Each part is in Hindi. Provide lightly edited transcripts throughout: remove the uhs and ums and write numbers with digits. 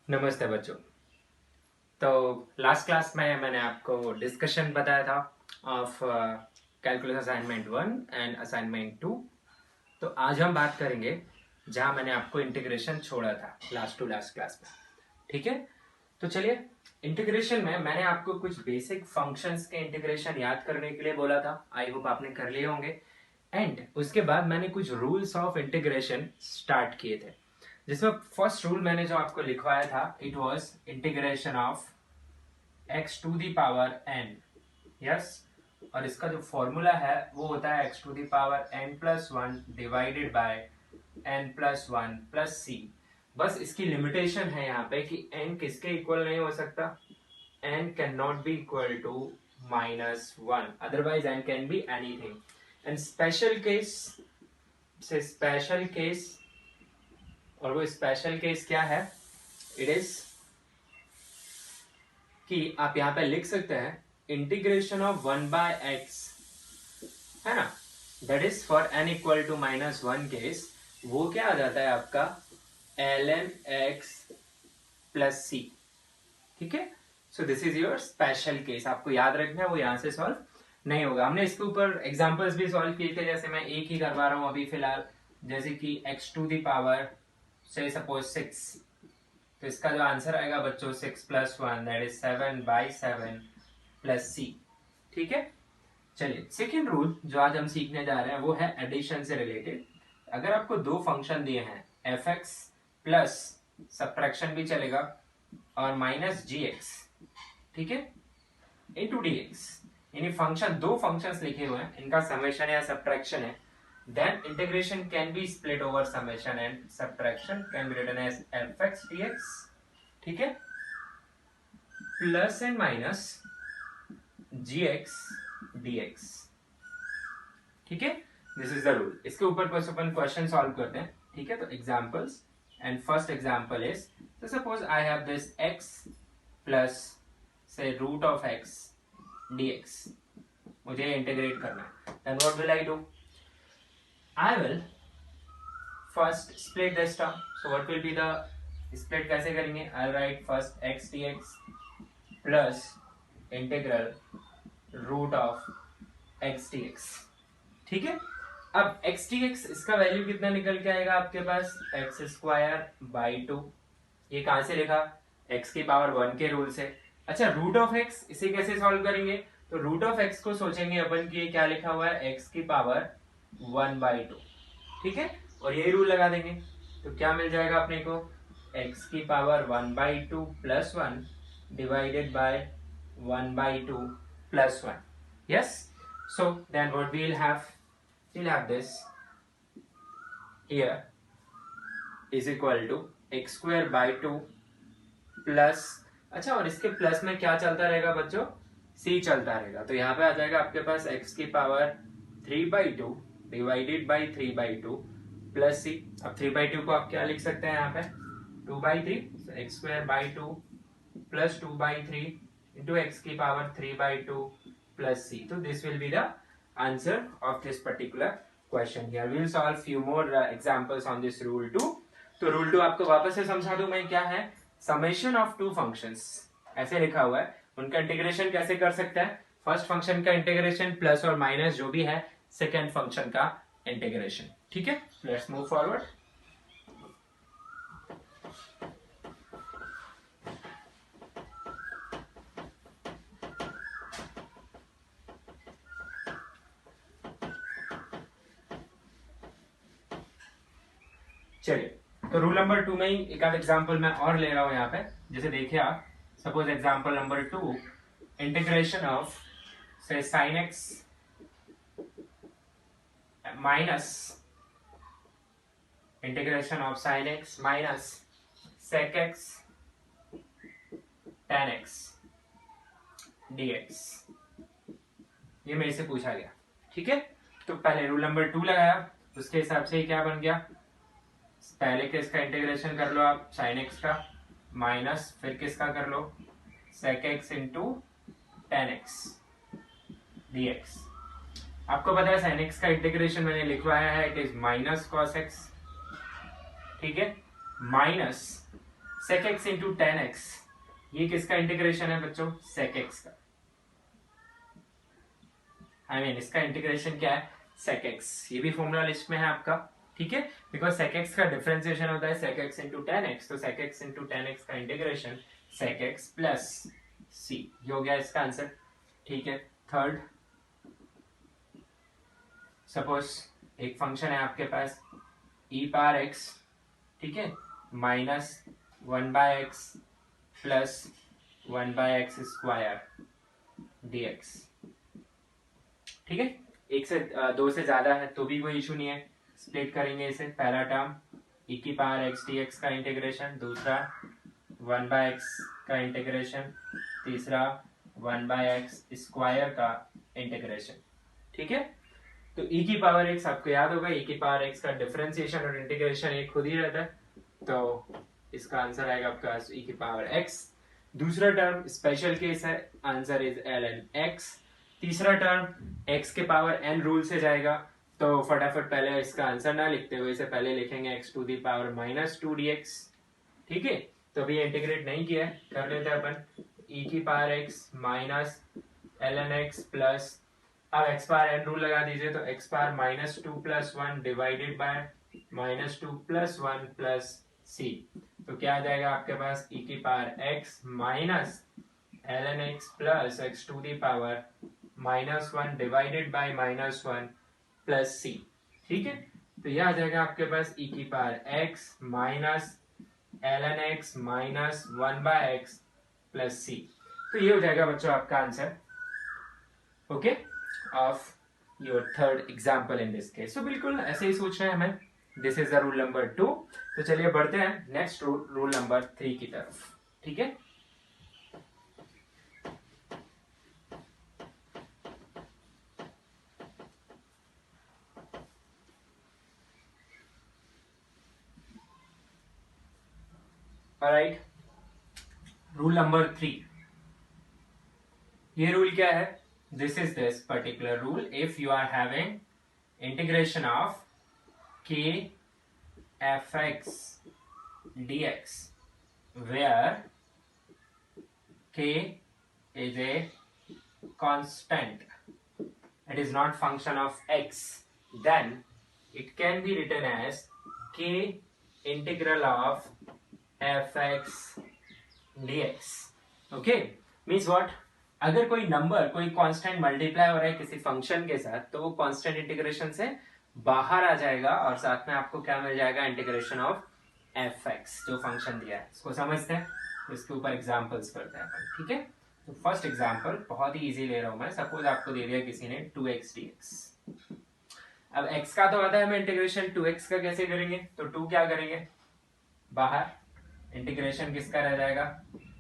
नमस्ते बच्चों। तो लास्ट क्लास में मैंने आपको डिस्कशन बताया था of calculus assignment 1 and assignment 2। तो आज हम बात करेंगे जहां मैंने आपको इंटीग्रेशन छोड़ा था लास्ट टू लास्ट क्लास में। ठीक है, तो चलिए इंटीग्रेशन में मैंने आपको कुछ बेसिक फंक्शंस के इंटीग्रेशन याद करने के लिए बोला था। आई होप आपने कर लिए होंगे। एंड उसके बाद मैंने कुछ रूल्स ऑफ इंटीग्रेशन स्टार्ट किए थे, जिसमें फर्स्ट रूल मैंने जो आपको लिखवाया था it was integration of x to the power n। Yes, और इसका जो फॉर्मूला है वो होता है x to the power n plus one divided by n plus one plus C. बस इसकी लिमिटेशन है यहाँ पे कि n किसके इक्वल नहीं हो सकता, n can not be equal to -1, otherwise n can be anything. And special case से स्पेशल केस, और वो स्पेशल केस क्या है, इट इज कि आप यहां पे लिख सकते हैं इंटीग्रेशन ऑफ 1/x, है ना, that is for n equal to -1 case. वो क्या आ जाता है आपका ln x प्लस सी। ठीक है, so this is your special case. आपको याद रखना है, वो यहां से सॉल्व नहीं होगा। हमने इसके ऊपर एग्जांपल्स भी सॉल्व किए थे, जैसे मैं एक ही करवा रहा हूं अभी फिलहाल, जैसे कि x टू दी पावर से सपोज 6, तो इसका जो आंसर आएगा बच्चों 6 plus 1 that is 7/7 plus C. ठीक है, चलिए सेकेंड रूल जो आज हम सीखने जा रहे हैं वो है एडिशन से रिलेटेड। अगर आपको दो फंक्शन दिए हैं एफ एक्स प्लस सब्ट्रैक्शन भी चलेगा और माइनस जी एक्स, ठीक है, इंटू डी एक्स, यानी फंक्शन दो फंक्शंस लिखे हुए हैं, इनका समेशन या सब्ट्रैक्शन है, then integration can be split over summation and subtraction can be written as fx dx। ठीक है, plus and minus gx dx। ठीक है, दिस इज द रूल। इसके ऊपर बस अपन क्वेश्चन सॉल्व करते हैं। ठीक है, तो examples, and first example is, so suppose I have this x plus say root of x dx, मुझे इंटीग्रेट करना है, then what will I do? I will first split this term. So what will be the split? कैसे करेंगे? I'll write first x dx plus integral root of x dx। ठीक है, अब x dx इसका वैल्यू कितना निकल के आएगा आपके पास, x स्क्वायर बाई 2। ये कहां से लिखा, x की पावर 1 के रूल से। अच्छा, रूट ऑफ x इसे कैसे सॉल्व करेंगे, तो रूट ऑफ x को सोचेंगे अपन की क्या लिखा हुआ है, x की पावर 1/2। ठीक है, और यही रूल लगा देंगे, तो क्या मिल जाएगा अपने को, x की power 1/2 plus 1 divided by 1/2 plus 1। Yes, so then what we will have this here is equal to x square by 2 plus, अच्छा, और इसके प्लस में क्या चलता रहेगा बच्चों, c चलता रहेगा, तो यहाँ पे आ जाएगा आपके पास x की पावर 3/2 डिवाइडेड बाई 3/2 प्लस सी। अब 3/2 को आप क्या लिख सकते हैं यहाँ पे, 2/3, x square by 2 plus 2/3 into x की पावर 3/2 प्लस सी। तो this will be the answer of this particular question. Here we will solve few more examples on this rule 2। तो रूल 2 आपको वापस से समझा दूं मैं, क्या है, समेशन ऑफ टू फंक्शंस ऐसे लिखा हुआ है, उनका इंटीग्रेशन कैसे कर सकते हैं, फर्स्ट फंक्शन का इंटीग्रेशन प्लस और माइनस जो भी है सेकेंड फंक्शन का इंटीग्रेशन। ठीक है, लेट्स मूव फॉरवर्ड। चलिए, तो रूल नंबर 2 में ही एक आध एग्जांपल मैं और ले रहा हूं यहाँ पे, जैसे देखिए आप, suppose example number 2, integration of से sine x minus integration of sine x minus sec x tan x dx, ये मेरे से पूछा गया। ठीक है, तो पहले रूल नंबर 2 लगाया, उसके हिसाब से ही क्या बन गया, पहले किसका इंटीग्रेशन कर लो आप, साइन एक्स का, माइनस फिर किसका कर लो, sec x into tan x dx। आपको पता है साइन एक्स का इंटीग्रेशन मैंने लिखवाया है, it is minus cos x. ठीक है, minus sec x into tan x, ये किसका इंटीग्रेशन है बच्चों? sec x का। इसका इंटीग्रेशन क्या है? sec x। ये भी फॉर्मूला लिस्ट में है आपका, ठीक है, बिकॉज sec x का डिफरेंशिएशन होता है sec x into tan x, तो sec x into tan x का integration sec x plus c, ये हो गया इसका आंसर, ठीक है। थर्ड, सपोज एक फंक्शन है आपके पास e पावर x, ठीक है, minus 1/x plus 1/x square dx, ठीक है। एक से दो से ज्यादा है तो भी कोई इशू नहीं है, स्प्लिट करेंगे इसे। पहला टर्म e की पावर x dx का इंटीग्रेशन, दूसरा 1/x का इंटीग्रेशन, तीसरा 1/x स्क्वायर का इंटीग्रेशन, ठीक है। तो e की पावर x आपको याद होगा, e की पावर x का डिफरेंशिएशन और इंटीग्रेशन एक खुद ही रहता है, तो इसका आंसर आएगा आपका e की पावर x। दूसरा टर्म स्पेशल केस है, आंसर इज ln x। तीसरा टर्म x के पावर n रूल से जाएगा, तो फटाफट पहले इसका आंसर ना लिखते हुए इसे पहले लिखेंगे x to the power minus 2 dx, ठीक है। तो अभी इंटीग्रेट नहीं किया है, कर लेते हैं अपन। e की power x minus ln x plus, अब x पावर n रूल लगा दीजिए, तो x power minus 2 plus 1 divided by minus 2 plus 1 plus c, तो क्या आ जाएगा आपके पास e की power x minus ln x plus x to the power minus 1 divided by minus 1 plus c, ठीक है। तो यह आ जाएगा आपके पास e की power x minus ln x minus 1/x plus c, तो ये हो जाएगा बच्चों आपका answer, okay, of your third example in this case. तो बिल्कुल ऐसे ही सोचना है हमें। This is the rule number 2। तो चलिए बढ़ते हैं नेक्स्ट रूल नंबर 3 की तरफ, ठीक है। ऑलराइट, रूल नंबर 3, ये रूल क्या है? This is this particular rule. If you are having integration of k fx dx, where k is a constant, it is not function of x, then it can be written as k integral of fx dx. Okay, means what? अगर कोई नंबर, कोई कांस्टेंट मल्टीप्लाई हो रहा है किसी फंक्शन के साथ, तो वो कांस्टेंट इंटीग्रेशन से बाहर आ जाएगा और साथ में आपको क्या मिल जाएगा? इंटीग्रेशन ऑफ एफ एक्स, जो फंक्शन दिया है। इसको समझते हैं, इसके ऊपर एग्जांपल्स करते हैं, ठीक है। तो फर्स्ट एग्जांपल बहुत ही इजी ले रहा हूं मैं। सपोज आपको दे दिया किसी ने 2x dx। अब x का तो आता है हमें इंटीग्रेशन, 2x का कैसे करेंगे? तो 2 क्या करेंगे? बाहर, इंटीग्रेशन किसका रह जाएगा?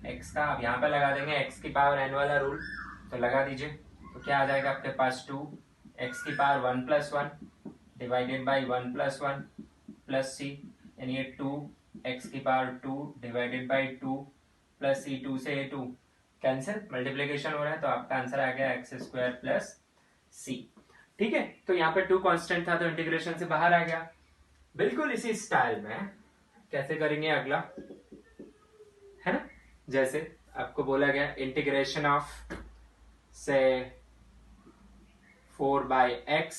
x का। अब यहाँ पे लगा देंगे x की पावर n वाला रूल, तो लगा दीजिए। तो क्या आ जाएगा आपके पास? 2 x की power 1 plus 1 divided by 1 plus 1 plus c, यानी ये 2 x की power 2 divided by 2 plus c, 2 से 2 कैंसिल, मल्टीप्लीकेशन हो रहा है, तो आपका आंसर आ गया एक्स स्क्वायर प्लस c, ठीक है। तो यहाँ पे 2 कांस्टेंट था तो इंटीग्रेशन से बाहर आ गया। बिल्कुल इसी स्टाइल में कैसे करेंगे अगला, है ना? जैसे आपको बोला गया इंटीग्रेशन ऑफ से 4/x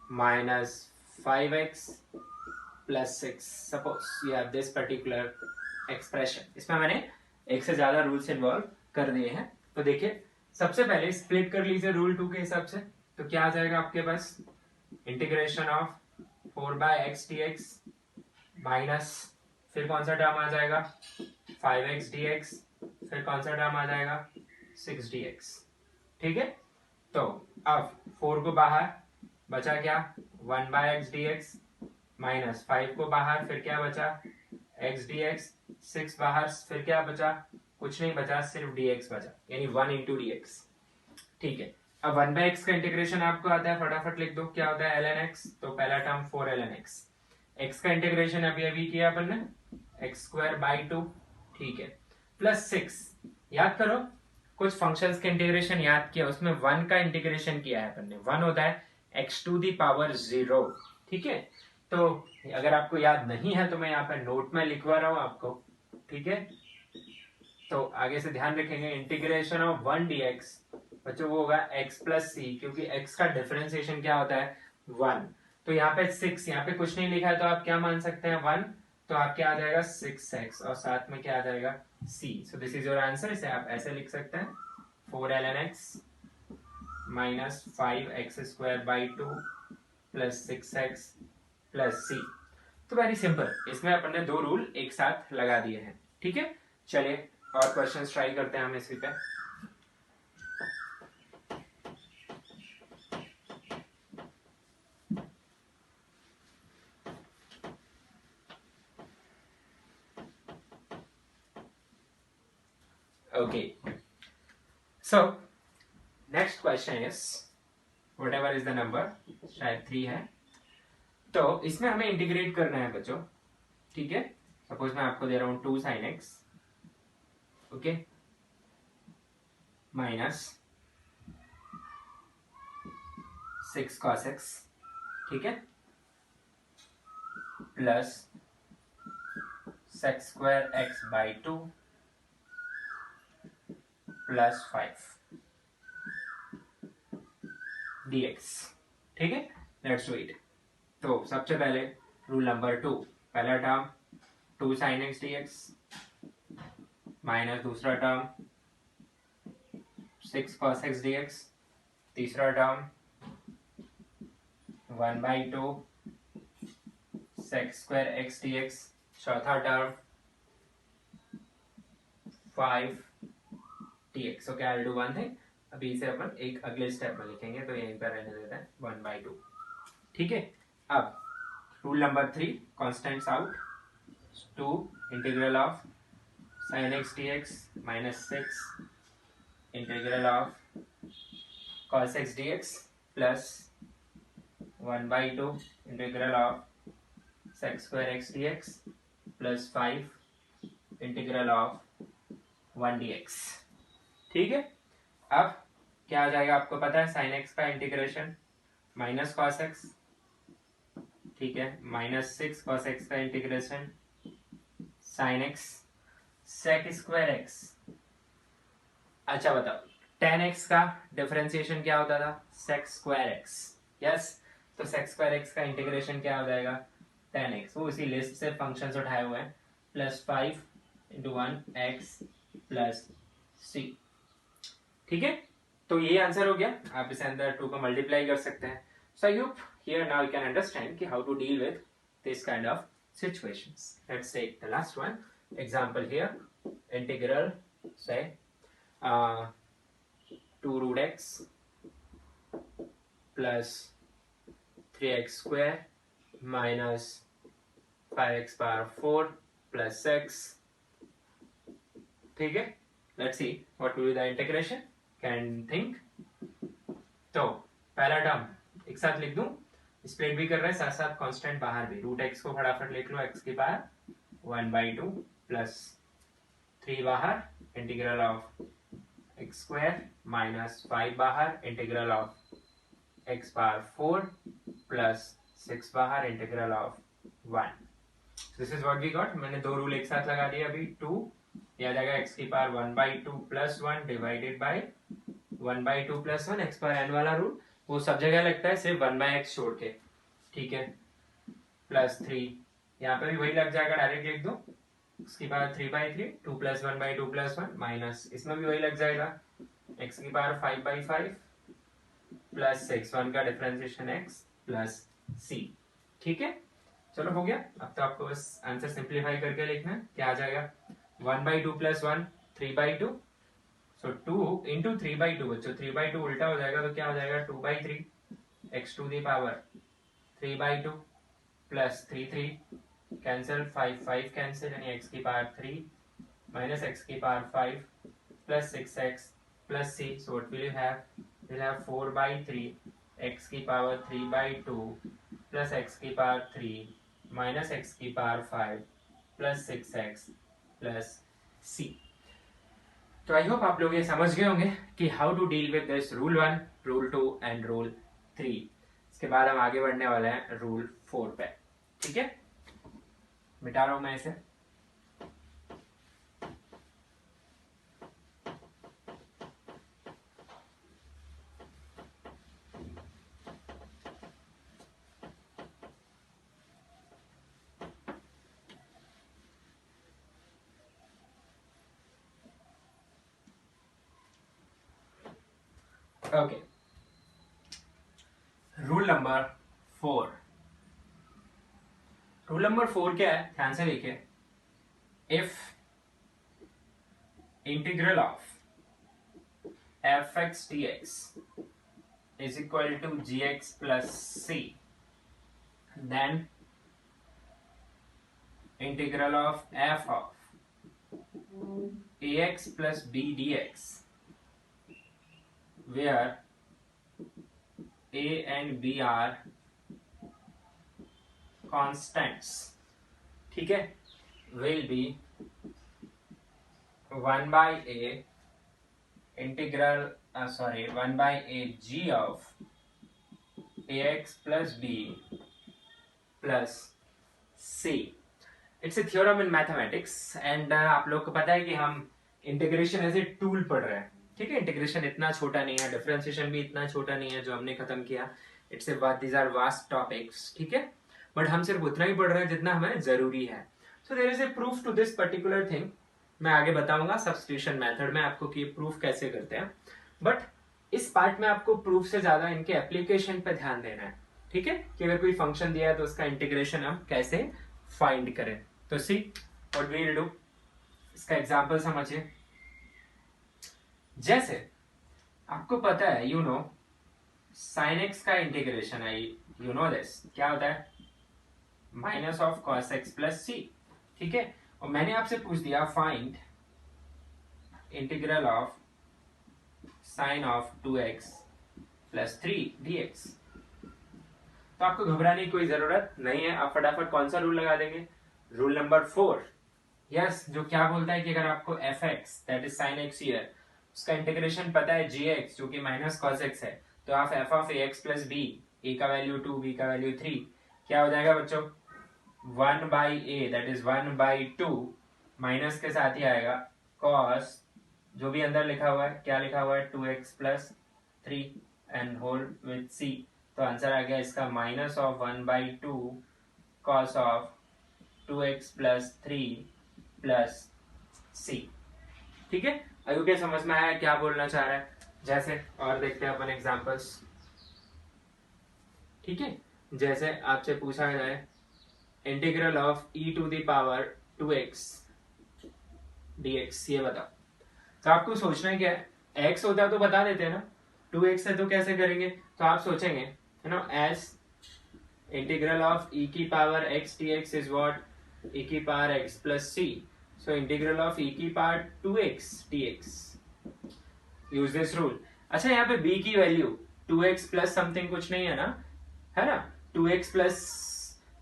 minus 5x plus 6, suppose you have this particular expression. इसमें मैंने एक से ज्यादा रूल्स इन्वॉल्व कर दिए हैं। तो देखिए, सबसे पहले स्प्लिट कर लीजिए रूल 2 के हिसाब से। तो क्या आ जाएगा आपके पास? Integration of 4/x dx minus, फिर कौन सा टर्म आ जाएगा? 5x dx, फिर कौन सा टर्म आ जाएगा? 6 dx, ठीक है। तो अब 4 को बाहर, बचा क्या? 1/x dx माइनस 5 को बाहर, फिर क्या बचा? x dx, 6 बाहर, फिर क्या बचा? कुछ नहीं बचा, सिर्फ dx बचा, यानी 1 इंटू dx, ठीक है। अब 1/x का इंटीग्रेशन आपको आता है, फटाफट लिख दो। क्या होता है? ln x, तो पहला टर्म 4 ln x। x का इंटीग्रेशन अभी किया अपन ने, एक्स स्क्वायर बाई 2, ठीक है, प्लस 6। याद करो, कुछ फंक्शंस के इंटीग्रेशन याद किया, उसमें 1 का इंटीग्रेशन किया है अपन ने। 1 होता है x टू दी पावर 0, ठीक है। तो अगर आपको याद नहीं है तो मैं यहाँ पे नोट में लिखवा रहा हूं आपको, ठीक है, तो आगे से ध्यान रखेंगे इंटीग्रेशन ऑफ 1 dx बच्चों वो होगा x प्लस सी, क्योंकि x का डिफरेंशिएशन क्या होता है 1। तो यहाँ पे 6, यहाँ पे कुछ नहीं लिखा है तो आप क्या मान सकते हैं 1, तो आप क्या आ जाएगा 6x और साथ में क्या आ जाएगा c। So this is your answer. इसे आप ऐसे लिख सकते हैं 4ln x minus 5x square by 2 plus 6x plus c। तो वेरी सिंपल, इसमें अपन ने दो रूल एक साथ लगा दिए हैं। ठीक है, चलिए और क्वेश्चंस ट्राई करते हैं हम इसी पे। Okay, so next question is whatever is the number, शायद 3 है, तो इसमें हमें इंटीग्रेट करना है बच्चों। ठीक है, सपोज मैं आपको दे रहा हूं 2 sin x, okay, minus 6 cos x, ठीक है, plus sec square x by 2 plus 5 dx। ठीक है, लेट्स डू इट। तो सबसे पहले रूल नंबर 2, पहला term 2 sin x dx minus दूसरा टर्म 6 cos x dx, तीसरा term 1/2 sec square x dx, चौथा term 5 dx। Okay, I will do one thing, अभी इसे अपन एक अगले स्टेप में लिखेंगे, तो यहीं पर रहने देते हैं 1/2। ठीक है, अब rule number 3, constants out, 2 integral of sin x dx minus 6 integral of cos x dx plus 1/2 integral of sec square x dx plus 5 integral of 1 dx। ठीक है, अब क्या आ जाएगा आपको पता है, sin x का इंटीग्रेशन माइनस cos x, ठीक है, माइनस 6 cos x का integration sin x sec square x। अच्छा बताओ, tan x का डिफरेंशिएशन क्या होता था sec स्क्वायर x, यस, तो sec स्क्वायर x का इंटीग्रेशन क्या हो जाएगा tan x, वो उसी लिस्ट से फंक्शंस उठाए हुए हैं, plus 5 into 1 x plus c। ठीक है, तो ये आंसर हो गया, आप इसे अंदर 2 को मल्टीप्लाई कर सकते हैं। So I hope here now you can understand कि how to deal with this kind of situations. Let's take the last one example here, integral say 2 root x plus 3x square minus 5x power 4 plus x। ठीक है, let's see what will be the integration, can think। तो पहला टर्म एक साथ लिख दूं, स्प्लिट भी कर रहे हैं साथ साथ कांस्टेंट बाहर भी, रूट x को फटाफट लिख लो, x की पावर 1/2 प्लस 3 बाहर integral of x square minus 5 बाहर integral of x power 4 plus 6 बाहर integral of 1। This is what we got. मैंने दो रूल एक साथ लगा दिए अभी, 2 यह आ जाएगा x की power 1/2 plus 1 divided by 1/2 plus 1, x power n वाला रूल वो सब जगह लगता है सिर्फ 1/x छोड़ के, ठीक है, प्लस 3 यहाँ पे भी वही लग जाएगा, डायरेक्ट लिख दो, उसकी पावर 3/3, 2 प्लस 1/2 प्लस 1 माइनस, इसमें भी वही लग जाएगा, x की पावर 5/5 प्लस 6, 1 का डिफरेंशिएशन x प्लस c। ठीक है, चलो हो गया। अब तो आपको बस आंसर सिंप्लीफाई करके लिखना है, क्या आ जाएगा 1/2 प्लस 1 3/2, सो 2 इंटू 3/2 बच्चों, 3/2 उल्टा हो जाएगा तो क्या हो जाएगा 2/3, x to the power 3/2 plus 3 cancel, 5 cancel, यानी x की पावर 3 माइनस x की power 5 plus 6x plus c। So what will you have, will have 4/3 x की पावर 3/2 प्लस x की पावर 3 माइनस x की power 5 plus 6x plus c। तो आई होप आप लोग ये समझ गए होंगे कि how to deal with this rule 1, rule 2 and rule 3। इसके बाद हम आगे बढ़ने वाले हैं रूल 4 पे। ठीक है, मिटा रहा हूं मैं इसे। Okay, rule number 4। Rule number 4 क्या है, ध्यान से देखिए। If integral of fx dx is equal to gx plus c, then integral of f of ax plus b dx, where a and b are constants, ठीक है, will be 1 by a integral 1 by a g of ax plus b plus c। It's a theorem in mathematics and आप लोग को पता है कि हम इंटीग्रेशन एज ए टूल पढ़ रहे हैं, ठीक है। इंटीग्रेशन इतना छोटा नहीं है, डिफरेंशिएशन भी इतना छोटा नहीं है जो हमने खत्म किया। It's a these are vast topics, ठीक है, बट हम सिर्फ उतना ही पढ़ रहे हैं जितना हमें जरूरी है। So there is a proof to this particular thing. मैं आगे बताऊंगा सब्स्टिट्यूशन मेथड में आपको कि प्रूफ कैसे करते हैं, बट इस पार्ट में आपको प्रूफ से ज्यादा इनके एप्लीकेशन पे ध्यान देना है, ठीक है, कि अगर कोई फंक्शन दिया है तो उसका इंटीग्रेशन हम कैसे फाइंड करें। तो see what we will do, इसका एग्जांपल समझिए। जैसे आपको पता है, यू नो sin x का इंटीग्रेशन है, यू नो दिस, क्या होता है, minus of cos x plus C, ठीक है। और मैंने आपसे पूछ दिया find integral of sine of 2x plus 3 dx। तो आपको घबराने की कोई जरूरत नहीं है, आप फटाफट कौन सा रूल लगा देंगे, रूल नंबर 4। यस, जो क्या बोलता है कि अगर आपको fx that is sin x here, उसका इंटीग्रेशन पता है gx जो कि माइनस cos x है, तो आप f of ax plus b, a का वैल्यू 2 b का वैल्यू 3, क्या हो जाएगा बच्चों, 1 by A that is 1 by 2, minus के साथ ही आएगा cos जो भी अंदर लिखा हुआ है, क्या लिखा हुआ है, 2x plus 3 and whole with c। तो आंसर आ गया इसका minus of 1 by 2 cos of 2x plus 3 plus c, ठीक है। अभी क्या समझ में आया क्या बोलना चाह रहा है। जैसे और देखते हैं अपन एग्जांपल्स, ठीक है। जैसे आपसे पूछा जाए integral of e to the power 2x dx, ये बताओ। तो आपको सोचना है क्या है, x होता तो बता देते हैं ना, 2x है तो कैसे करेंगे। तो आप सोचेंगे, you know, as integral of e की power x dx is what, e की power x plus c, so integral of e की power 2x dx, use this rule. अच्छा, यहाँ पे b की वैल्यू 2x प्लस समथिंग कुछ नहीं है ना, 2x प्लस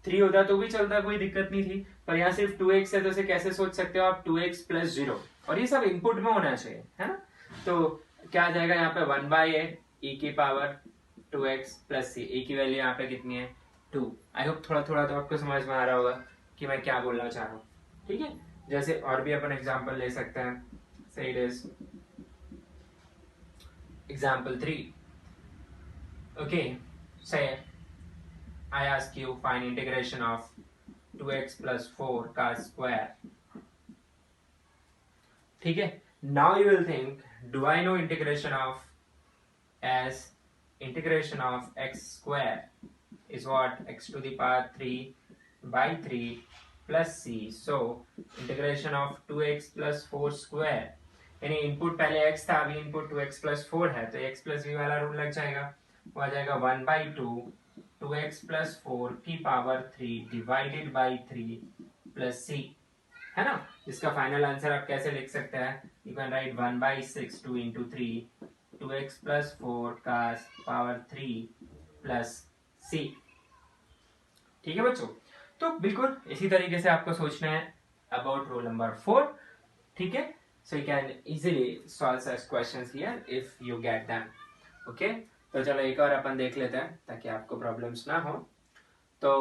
3 होता तो भी चलता, कोई दिक्कत नहीं थी, पर यहाँ सिर्फ 2x है तो इसे कैसे सोच सकते हो आप, 2x प्लस 0, और ये सब इनपुट में होना चाहिए, है ना। तो क्या आ जाएगा यहाँ पे 1 बाई e की power 2x plus c, e की वैल्यू यहाँ पे कितनी है, 2। आई होप थोड़ा थोड़ा तो आपको समझ में आ रहा होगा कि मैं क्या बोलना चाह रहा हूँ, ठीक है। जैसे और भी अपन एग्जाम्पल ले सकते हैं, से इट इज एग्जाम्पल 3, ओके। से I ask you find integration of 2x plus 4 का square, ठीक है। Now you will think, do I know integration of, as integration of x square is what, x to the power 3 by 3 plus c, so integration of 2x plus 4 square, यानी इनपुट पहले x था, अभी इनपुट 2x plus 4 है, तो x plus v वाला रूल लग जाएगा, वो आ जाएगा 1 by 2x plus 4 की power 3 divided by 3 plus c, है ना। इसका फाइनल आंसर आप कैसे लिख सकते हैं, you can write 1 by 6 2 into 3 2x plus 4 का पावर 3 प्लस c, ठीक है बच्चों। तो बिल्कुल इसी तरीके से आपको सोचना है अबाउट रूल नंबर 4, ठीक है। So you can easily solve such questions here if you get them, okay. तो चलो एक और अपन देख लेते हैं ताकि आपको प्रॉब्लम्स ना हो। तो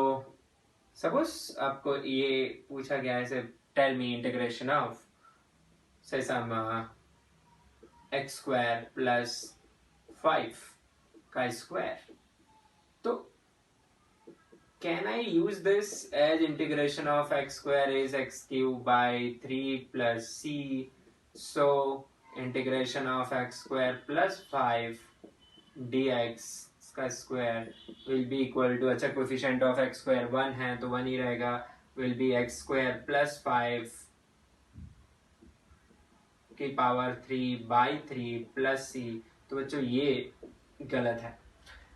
सपोज आपको ये पूछा गया है, टेल मी इंटीग्रेशन ऑफ से सम x स्क्वायर प्लस 5 का स्क्वायर, तो can I use this as integration of x square is x cube by 3 plus c, so integration of x square plus 5 dx का square will be equal to, अच्छा कोफिशिएंट ऑफ एक्स स्क्वायर 1 है तो 1 ही रहेगा, will be x square plus 5 की पावर 3 बाई 3 प्लस सी। तो बच्चों ये गलत है।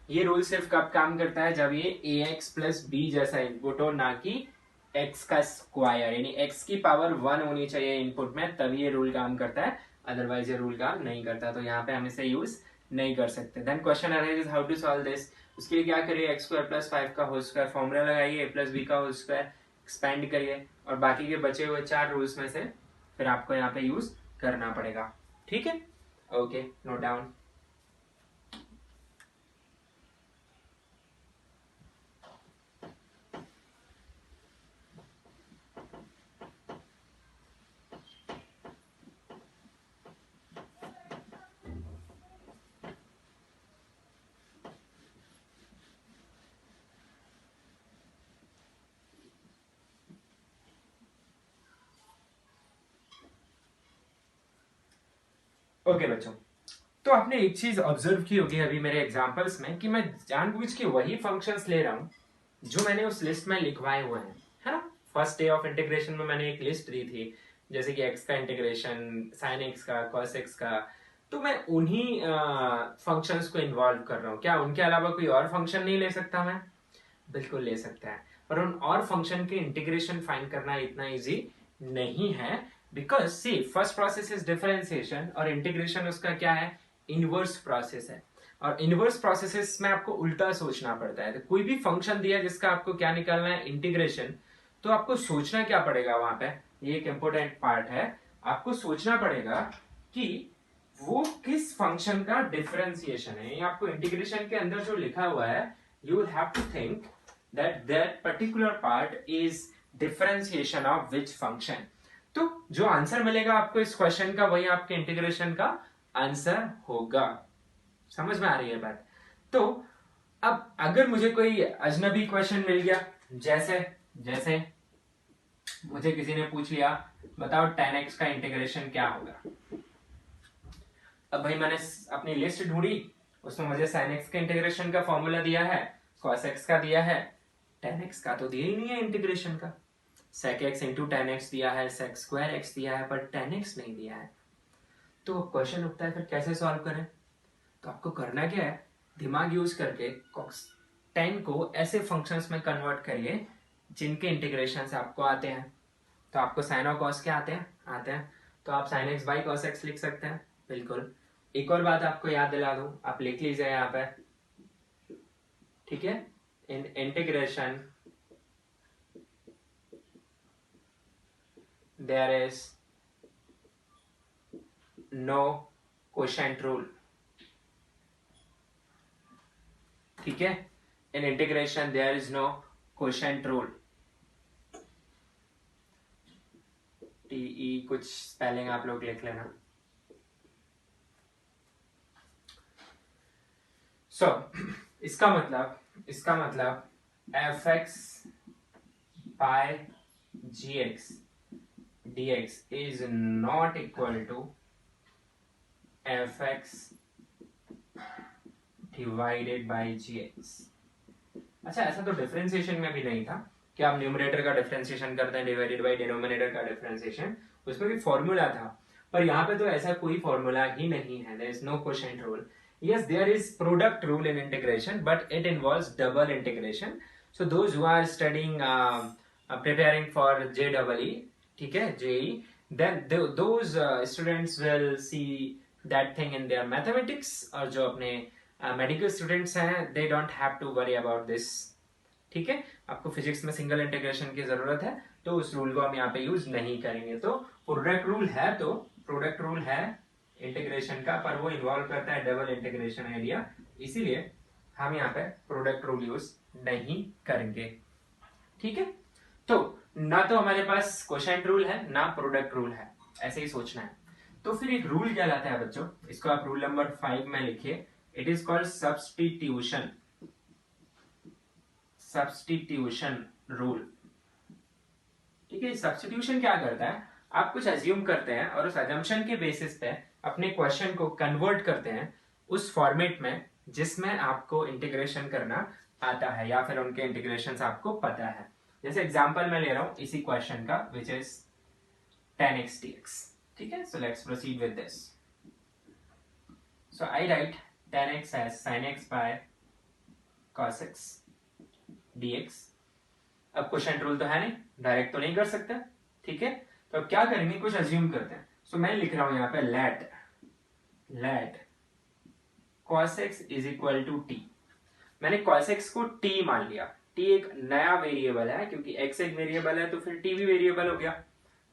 ये रूल सिर्फ कब काम करता है, जब ये ए एक्स प्लस बी जैसा इनपुट हो, ना कि एक्स का स्क्वायर, यानी एक्स की पावर 1 होनी चाहिए इनपुट में, तब ये रूल काम करता है, अदरवाइज ये रूल काम नहीं करता। तो यहाँ पे हम इसे यूज नहीं कर सकते। Then question arises how to solve this. उसके लिए क्या करिए, एक्स स्क्वायर प्लस 5 का होल स्क्वायर फॉर्मूला लगाइए, ए प्लस बी का होल स्क्वायर एक्सपेंड करिए, और बाकी के बचे हुए 4 रूल्स में से फिर आपको यहाँ पे यूज करना पड़ेगा। ठीक है, ओके, नोट डाउन। ओके बच्चों, तो आपने एक चीज ऑब्जर्व की होगी अभी मेरे एग्जांपल्स में कि मैं जानबूझ के वही फंक्शंस ले रहा हूँ जो मैंने उस लिस्ट में लिखवाए हुए हैं, है ना। फर्स्ट डे ऑफ इंटीग्रेशन में मैंने एक लिस्ट दी थी, जैसे कि एक्स का इंटीग्रेशन, साइन एक्स का, कॉस एक्स का, तो मैं उन्हीं फंक्शंस को इन्वॉल्व कर रहा हूँ। क्या उनके अलावा कोई और फंक्शन नहीं ले सकता मैं? बिल्कुल ले सकता है, पर उन और फंक्शन के इंटीग्रेशन फाइंड करना इतना इजी नहीं है, because see first process is differentiation और इंटीग्रेशन उसका क्या है, इनवर्स प्रोसेस है। और इनवर्स प्रोसेसेस में आपको उल्टा सोचना पड़ता है। तो कोई भी फंक्शन दिया जिसका आपको क्या निकालना है, इंटीग्रेशन, तो आपको सोचना क्या पड़ेगा वहां पे, ये एक इंपॉर्टेंट पार्ट है, आपको सोचना पड़ेगा कि वो किस फंक्शन का डिफरेंशिएशन है। ये आपको इंटीग्रेशन के अंदर जो लिखा हुआ है, you will have to think that particular part is differentiation of which function। तो जो आंसर मिलेगा आपको इस क्वेश्चन का, वही आपके इंटीग्रेशन का आंसर होगा। समझ में आ रही है बात? तो अब अगर मुझे कोई अजनबी क्वेश्चन मिल गया, जैसे जैसे मुझे किसी ने पूछ लिया बताओ 10x का इंटीग्रेशन क्या होगा। अब भाई मैंने अपनी लिस्ट ढूंढी, उसमें मुझे sin x के इंटीग्रेशन का फॉर्मूला दिया है, cos x का दिया है, tan x का तो दिया ही नहीं है इंटीग्रेशन का। sec x into tan x दिया है, sec स्क्वायर x दिया है, पर tan x नहीं दिया है। तो क्वेश्चन उठता है फिर कैसे सॉल्व करें। तो आपको करना क्या है, दिमाग यूज करके tan को ऐसे फंक्शंस में कन्वर्ट करिए जिनके इंटीग्रेशन आपको आते हैं। तो आपको साइन और कॉस क्या आते हैं, तो आप sin x by cos x लिख सकते हैं। बिल्कुल। एक और बात आपको याद दिला दूं, आप लिख लीजिए यहाँ पे, ठीक है, in integration there is no quotient rule. ठीक है, in integration there is no quotient rule. टीई कुछ स्पेलिंग आप लोग लिख लेना। सो इसका मतलब f x by g x dx is not equal to fx divided by gx। अच्छा, ऐसा तो डिफरेंशिएशन में भी नहीं था कि आप न्यूमरेटर का डिफरेंशिएशन करते हैं डिवाइडेड बाय डिनोमिनेटर का डिफरेंशिएशन, उसमें भी फॉर्मूला था, पर यहाँ पे तो ऐसा कोई फॉर्मूला ही नहीं है। There is no quotient rule. yes there is product rule in integration but it involves double integration, so those who are studying preparing for JEE, ठीक है, JEE, then those students will see that thing in their mathematics, और जो अपने मेडिकल स्टूडेंट्स हैं they don't have to worry about this। ठीक है, आपको फिजिक्स में सिंगल इंटीग्रेशन की जरूरत है, तो उस रूल को हम यहाँ पे यूज नहीं करेंगे। तो प्रोडक्ट रूल है इंटीग्रेशन का, पर वो इन्वॉल्व करता है डबल इंटीग्रेशन आइडिया, इसीलिए हम यहाँ पे प्रोडक्ट रूल यूज नहीं करेंगे। ठीक है, तो ना तो हमारे पास क्वोशिएंट रूल है ना प्रोडक्ट रूल है, ऐसे ही सोचना है। तो फिर एक रूल क्या लाता है बच्चों, इसको आप रूल नंबर 5 में लिखिए, it is called substitution rule. ठीक है, सब्स्टिट्यूशन क्या करता है, आप कुछ अज्यूम करते हैं और उस अजम्पशन के बेसिस पे अपने क्वेश्चन को कन्वर्ट करते हैं उस फॉर्मेट में जिसमें आपको इंटीग्रेशन करना आता है या फिर उनके इंटीग्रेशंस आपको पता है। जैसे एग्जांपल मैं ले रहा हूं इसी क्वेश्चन का which is tan x dx। ठीक है, so let's proceed with this. So I right tan x as sin x by cos x dx। अब क्वेश्चन रूल तो है नहीं, डायरेक्ट तो नहीं कर सकते, ठीक है, तो अब क्या करेंगे, कुछ अज्यूम करते हैं। सो मैं लिख रहा हूं यहाँ पे let cos x is equal to t। मैंने cos x को t मान लिया। t एक नया वेरिएबल है, क्योंकि x एक वेरिएबल है तो फिर t भी वेरिएबल हो गया।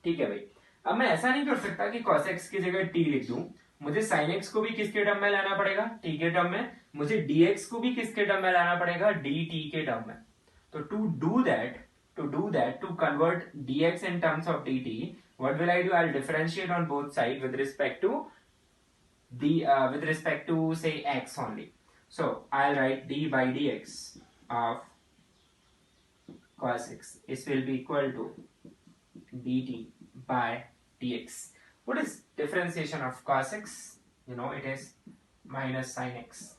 ठीक है भाई, अब मैं ऐसा नहीं कर सकता कि cos x की जगह t लिख दूं। मुझे sin x को भी किसके टर्म में लाना पड़ेगा, t के टर्म में। मुझे dx को भी किसके टर्म में लाना पड़ेगा, dt के टर्म में। तो to do that to convert dx in terms of dt, what will I do? I'll differentiate on both sides with respect to say x only. So I'll write d by dx of cos x. This will be equal to dt by dx. What is differentiation of cos x? You know, it is minus sin x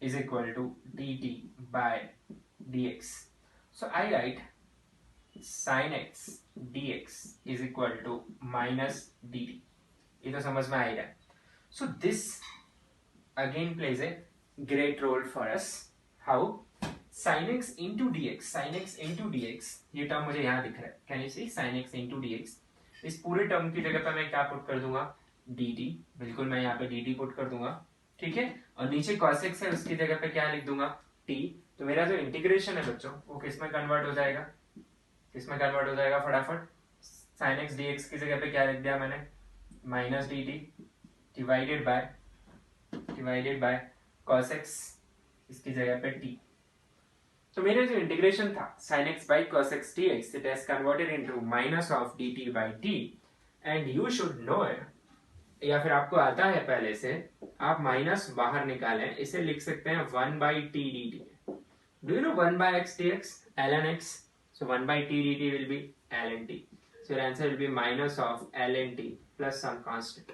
is equal to dt by dx. So I write sin x dx is equal to minus dt. ये तो समझ में आ ही रहा है। So this again plays a great role for us. How? sin x into dx, ये टर्म मुझे यहाँ दिख रहा है। Can you see sin x into dx? इस पूरे टर्म की जगह पे मैं क्या पुट कर दूंगा, dt। बिल्कुल मैं यहाँ पे dt पुट कर दूंगा, ठीक है। और नीचे cos x है, उसकी जगह पे क्या लिख दूंगा, t। तो मेरा जो इंटीग्रेशन है बच्चों, वो किसमें कन्वर्ट हो जाएगा, फटाफट। sin x dx की जगह पे क्या लिख दिया मैंने, minus dt divided by cos x, इसकी जगह पे t। तो मेरा जो इंटीग्रेशन था sin x by cos x dx, it has converted into minus of dt by t, and you should know it, या फिर आपको आता है पहले से, आप माइनस बाहर निकालें, इसे लिख सकते हैं 1 by t dt। Do you know 1 by x dx, ln x? So 1 by t dt will be ln t. So your answer will be minus of ln t plus some constant.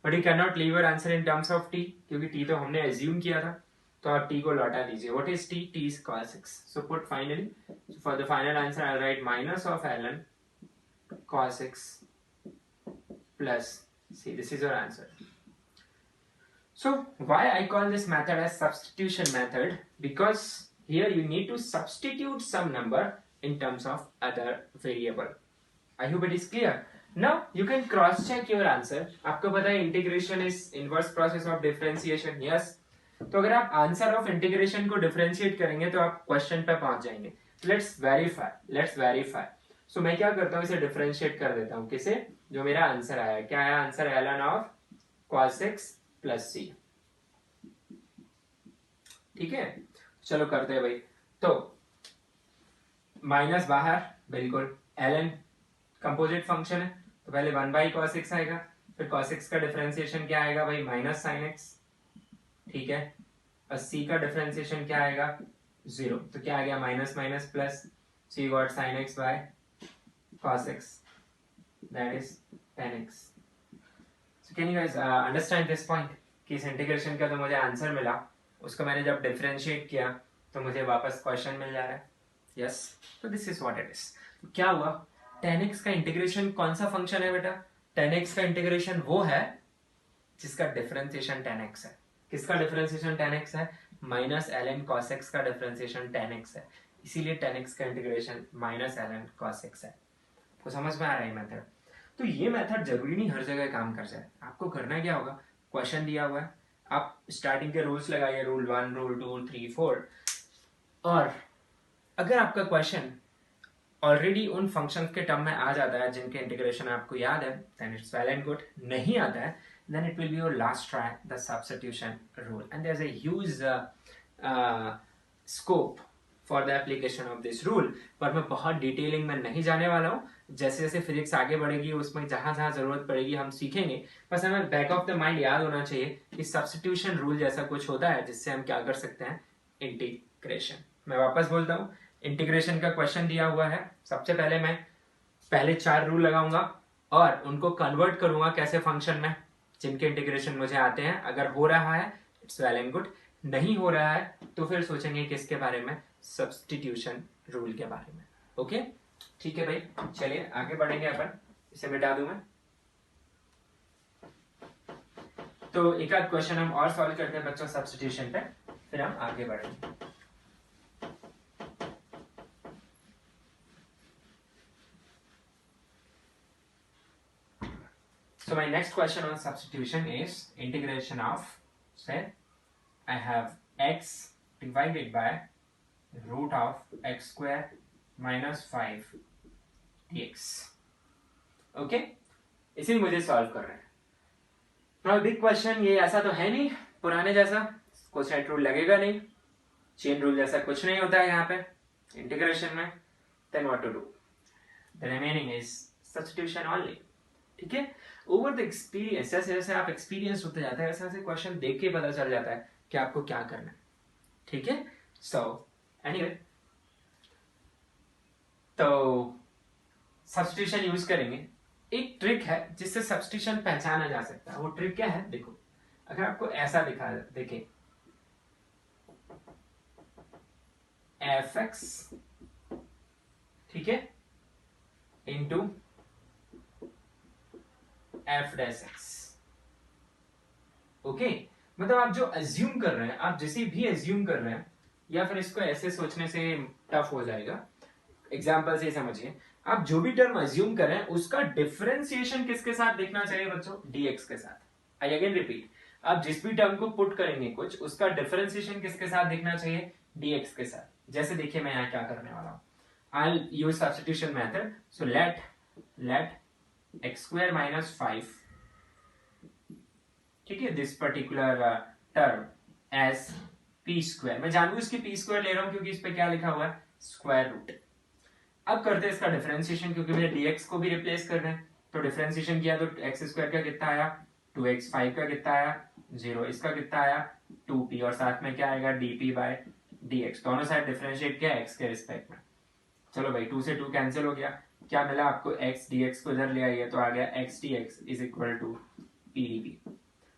But you cannot leave your answer in terms of t, क्योंकि t तो हमने assume किया था, तो आप t को लौटा दीजिए। What is t? T is cos x. So put finally, so for the final answer I'll write minus of ln cos x plus, see, this is your answer. So why I call this method as substitution method? Because here you need to substitute some number in terms of other variable. I hope it is clear. Now you can cross check your answer. आपको पता है integration is inverse process of differentiation. Yes. तो अगर आप आंसर ऑफ इंटीग्रेशन को डिफरेंशिएट करेंगे तो आप क्वेश्चन पे पहुंच जाएंगे। Let's verify. सो मैं क्या करता हूँ, इसे डिफरेंशिएट कर देता हूँ। किसे? जो मेरा आंसर आया, क्या आया answer, ln of cos x plus c। ठीक है, चलो करते हैं भाई। तो माइनस बाहर, बिल्कुल ln कंपोजिट फंक्शन है, तो पहले 1 बाई cos x आएगा, फिर cos x का डिफरेंशिएशन क्या आएगा भाई, माइनस sin x। ठीक है, और c का डिफरेंशिएशन क्या आएगा, 0। तो क्या आ गया, minus minus plus, so you got sin x by cos x, that is tan x. So can you guys understand this point कि इस इंटीग्रेशन का तो मुझे आंसर मिला, उसको मैंने जब डिफरेंशिएट किया तो मुझे वापस क्वेश्चन मिल जा रहा है। यस, तो this is what it is. क्या हुआ, tan x का इंटीग्रेशन कौन सा फंक्शन है बेटा, tan x का इंटीग्रेशन वो है जिसका डिफरेंशिएशन tan x है। किसका डिफरेंशिएशन tan x है, माइनस ln cos x का डिफरेंशिएशन tan x है, इसीलिए tan x का integration minus ln cos x है। आपको समझ में आ रहा है मेथड? तो ये मेथड जरूरी नहीं हर जगह काम कर जाए। आपको करना क्या होगा, क्वेश्चन दिया हुआ है, आप स्टार्टिंग के रूल्स लगाइए, रूल 1, रूल 2, 3, 4, और अगर आपका क्वेश्चन ऑलरेडी उन फंक्शंस के टर्म में आ जाता है जिनके इंटीग्रेशन आपको याद है, then it's well and good. नहीं आता है, then it will be your last try, the substitution rule, and there's a huge scope for the application of this rule, पर मैं बहुत डिटेलिंग में नहीं जाने वाला हूँ। जैसे जैसे फिजिक्स आगे बढ़ेगी उसमें जहां जहां जरूरत पड़ेगी हम सीखेंगे। बस हमें बैक ऑफ द माइंड याद होना चाहिए कि सब्स्टिट्यूशन रूल जैसा कुछ होता है जिससे हम क्या कर सकते हैं, इंटीग्रेशन। मैं वापस बोलता हूँ, इंटीग्रेशन का क्वेश्चन दिया हुआ है, सबसे पहले मैं पहले 4 रूल लगाऊंगा और उनको कन्वर्ट करूंगा कैसे, फंक्शन में जिनके इंटीग्रेशन मुझे आते हैं। अगर हो रहा है इट्स वेल एंड गुड, नहीं हो रहा है तो फिर सोचेंगे किसके बारे में, सब्स्टिट्यूशन रूल के बारे में। ओके ठीक है भाई, चलिए आगे बढ़ेंगे अपन। इसे मिटा दूं मैं, तो एक आध क्वेश्चन हम और सॉल्व करते हैं बच्चों सब्स्टिट्यूशन पे, फिर हम आगे बढ़ेंगे। So my next question on substitution is integration of, say I have x divided by root of x square minus 5 dx. Okay, इसी मुझे सॉल्व कर रहे हैं। नाउ बिग क्वेश्चन, ये ऐसा तो है नहीं पुराने जैसा कोसेट रूल लगेगा नहीं, चेन रूल जैसा कुछ नहीं होता है यहाँ पे इंटीग्रेशन में। Then what to do, the remaining is substitution only. ठीक है, ओवर द एक्सपीरियंस, जैसे जैसे आप एक्सपीरियंस होते जाते हैं वैसे वैसे क्वेश्चन देख के पता चल जाता है कि आपको क्या करना है। ठीक है, सो एनीवे, तो सब्स्टिट्यूशन यूज करेंगे। एक ट्रिक है जिससे सब्स्टिट्यूशन पहचाना जा सकता है, वो ट्रिक क्या है देखो, अगर आपको ऐसा दिखा देखे fx, ठीक है, into f dash x। Okay, मतलब आप जो अज्यूम कर रहे हैं, आप जैसे भी अज्यूम कर रहे हैं, या फिर इसको ऐसे सोचने से टफ हो जाएगा, एग्जाम्पल से समझिए, आप जो भी टर्म अज्यूम कर रहे हैं उसका डिफरेंशिएशन किसके साथ देखना चाहिए बच्चों, dx के साथ। आई अगेन रिपीट, आप जिस भी टर्म को पुट करेंगे कुछ, उसका डिफरेंशिएशन किसके साथ देखना चाहिए, dx के साथ। जैसे देखिए मैं यहाँ क्या करने वाला हूँ, I'll use substitution method. So let x square minus 5, ठीक है, this particular term as p square। मैं जानबूझ के p square ले रहा हूँ क्योंकि इस पे क्या लिखा हुआ है, स्क्वायर रूट। अब करते हैं इसका डिफरेंशिएशन, क्योंकि मुझे dx को भी रिप्लेस करना है। तो डिफरेंशिएशन किया तो x स्क्वायर का कितना आया 2x, 5 का कितना आया 0, इसका कितना आया 2p, और साथ में क्या आएगा dp बाय dx। दोनों साइड डिफरेंशिएट किया x के रिस्पेक्ट में। चलो भाई 2 से 2 कैंसिल हो गया, क्या मिला आपको, x dx को इधर ले आइए तो आ गया x dx is equal to p dp।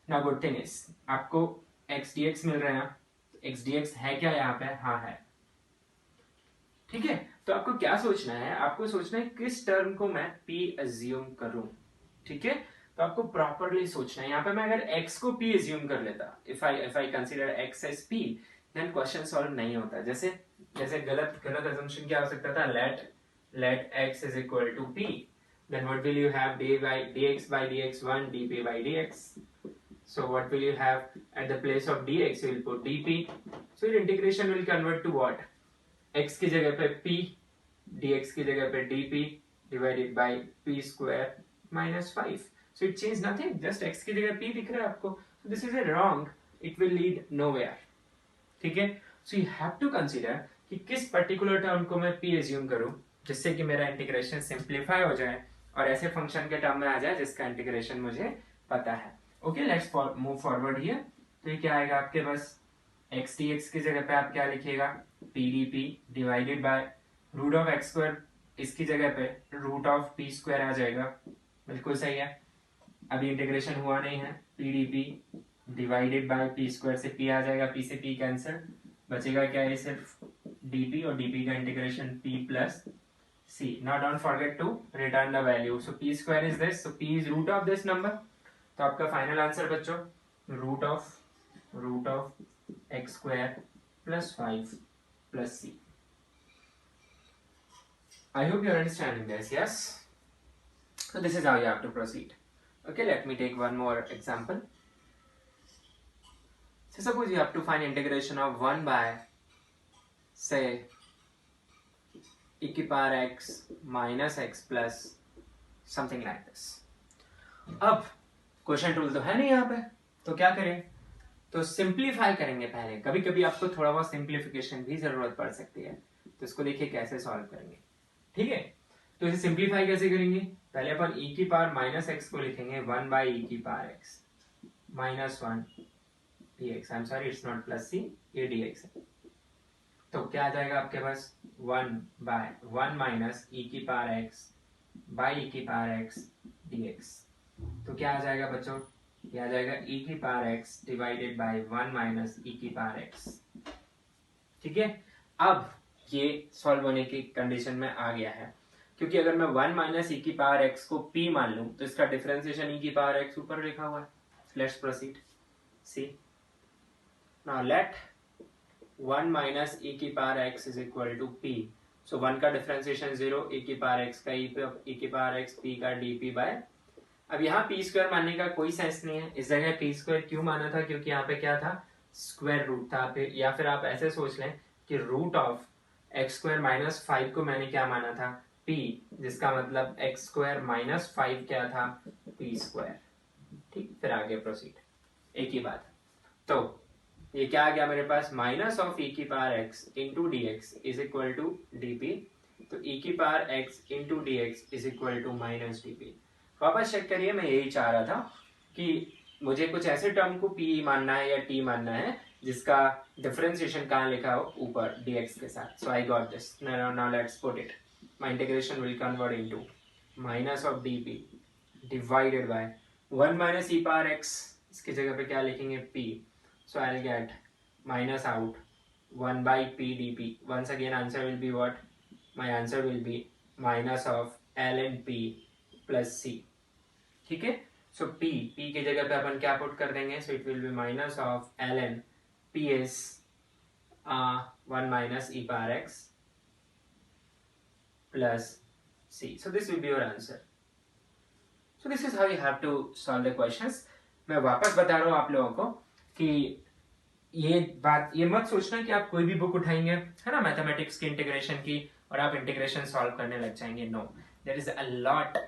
Now good thing is आपको x dx मिल रहे हैं, x dx है क्या यहाँ पे, हाँ है। ठीक है, तो आपको क्या सोचना है, आपको सोचना है किस टर्म को मैं p अज्यूम करूं। ठीक है, तो आपको प्रॉपरली सोचना है। यहाँ पे मैं अगर x को p अज्यूम कर लेता, if I consider x as p, then question solve नहीं होता। जैसे जैसे गलत assumption क्या हो सकता था, let x is equal to p, then what will you have, dx by dx 1, dp by dx। so what will you have at the place of dx, you will put dp, so your integration will convert to what, x की जगह पे p, dx की जगह पे dp divided by p square minus 5। so it changes nothing, just x की जगह p दिख रहा है आपको, so this is a wrong, it will lead nowhere। ठीक है, so you have to consider कि किस पर्टिकुलर टर्म को मैं p एज्यूम करूं जिससे कि मेरा इंटीग्रेशन सिंप्लीफाई हो जाए और ऐसे फंक्शन के टर्म में आ जाए जिसका इंटीग्रेशन मुझे पता है। Okay, let's move forward here. तो ये क्या आएगा आपके पास, x dx की जगह पे आप क्या लिखिएगा, p dp divided by root of x square, इसकी जगह पे रूट ऑफ p स्क्वायर आ जाएगा। बिल्कुल सही है, अभी इंटीग्रेशन हुआ नहीं है, p dp divided bye p square से p आ जाएगा, p से p कैंसिल, बचेगा क्या है सिर्फ dp, और dp का integration p plus c। Now don't forget to return the value, so p square is this, so p is root of this number. तो आपका फाइनल आंसर बच्चों root of x square plus 5 plus c। I hope you are understanding this, yes? So this is how you have to proceed. Okay, let me take one more example. So suppose you have to find integration of 1 by, say, e की power x minus x plus something like this. अब क्वेश्चन रूल तो है नहीं यहाँ पे, तो क्या करें, तो सिंप्लीफाई करेंगे पहले। कभी कभी आपको थोड़ा बहुत सिंप्लीफिकेशन भी जरूरत पड़ सकती है, तो इसको देखिए कैसे सॉल्व करेंगे। ठीक है, तो इसे सिंप्लीफाई कैसे करेंगे, पहले अपन e की पावर माइनस एक्स को लिखेंगे 1 by e की power x minus 1 dx। I am sorry, it's not plus c, ये dx है। तो क्या आ जाएगा आपके पास 1 by 1 माइनस e की पावर x by e की पावर x dx। तो क्या आ जाएगा बच्चों, ये आ जाएगा e की power x divided by 1 minus e की पावर x। ठीक है, अब ये सॉल्व होने की कंडीशन में आ गया है, क्योंकि अगर मैं 1 माइनस ई की पावर x को p मान लूं तो इसका डिफरेंशिएशन e की पावर x ऊपर लिखा हुआ है। Let's proceed. See now let 1 minus e की power x is equal to p। So 1 का डिफरेंशिएशन 0, e की पावर x का e की पावर x, p का dp बाय। अब यहाँ पी स्क्वायर मानने का कोई सेंस नहीं है। इस जगह पी स्क्वायर क्यों माना था? क्योंकि यहाँ पे क्या था? स्क्वायर रूट था। या फिर आप ऐसे सोच लें कि root of x square minus 5 को मैंने क्या माना था? p, जिसका मतलब एक्स स्क्वायर माइनस 5 क्या था? P square. ठीक, फिर आगे प्रोसीड। एक ही बात। तो ये क्या आ गया मेरे पास? माइनस ऑफ e की power x into d x is equal to d p. तो e की power x into d x is equal to minus d p. वापस चेक करिए, मैं यही चाह रहा था कि मुझे कुछ ऐसे टर्म को p मानना है या t मानना है जिसका डिफरेंशिएशन कहाँ लिखा हो? ऊपर dx के साथ। So I got this. Now let's put it. My integration will convert into minus of dp divided by 1 minus e power x, इसकी जगह पे क्या लिखेंगे? p। So I'll get minus out 1 by p dp. Once again answer will be what? My answer will be minus of ln p plus c. ठीक है, so p की जगह पे अपन क्या पुट कर देंगे? So it will be minus of ln p is 1 minus e power x plus c. So this will be your answer. So this is how you have to solve the questions. मैं वापस बता रहा हूँ आप लोगों को कि ये बात, ये मत सोचना कि आप कोई भी बुक उठाएंगे, है ना, मैथमेटिक्स की इंटीग्रेशन की, और आप इंटीग्रेशन सॉल्व करने लग जाएंगे। No, there is a lot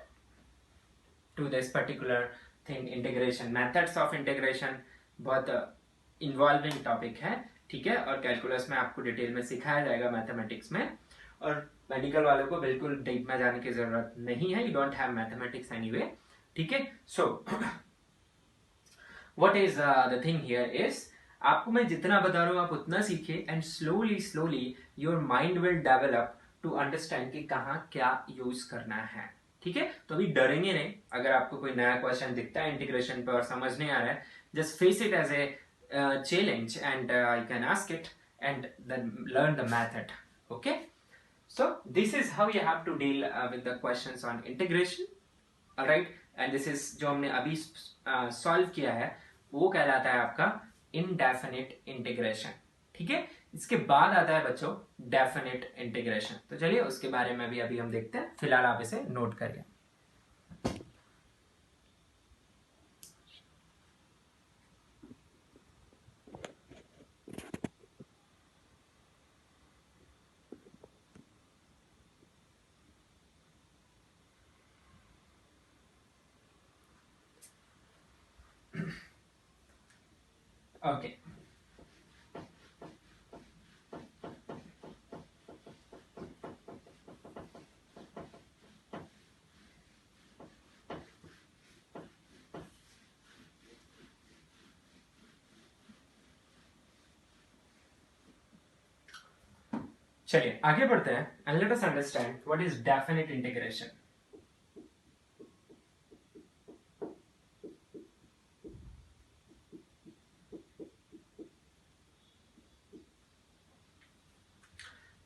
to this particular thing. Integration, methods of integration बहुत इन्वॉल्विंग टॉपिक है। ठीक है, और कैलकुलस में आपको डिटेल में सिखाया जाएगा मैथमेटिक्स में, और मेडिकल वालों को बिल्कुल डीप में जाने की जरूरत नहीं है। You don't have mathematics anyway. ठीक है, so what is the thing here is, आपको मैं जितना बता रहा हूँ आप उतना सीखिए, and slowly slowly your mind will develop to understand कि कहाँ क्या यूज करना है। ठीक है, तो अभी डरेंगे नहीं। अगर आपको कोई नया क्वेश्चन दिखता है इंटीग्रेशन पर और समझ नहीं आ रहा है, just face it as a challenge and you can ask it and then learn the method. Okay, so this is how you have to deal with the questions on integration. All right, and this is जो हमने अभी सॉल्व किया है वो कहलाता है आपका इनडेफिनिट इंटीग्रेशन। ठीक है, इसके बाद आता है बच्चों डेफिनिट इंटीग्रेशन। तो चलिए उसके बारे में भी अभी हम देखते हैं, फिलहाल आप इसे नोट करिए। ओके, चलिए आगे बढ़ते हैं and let us understand what is definite integration.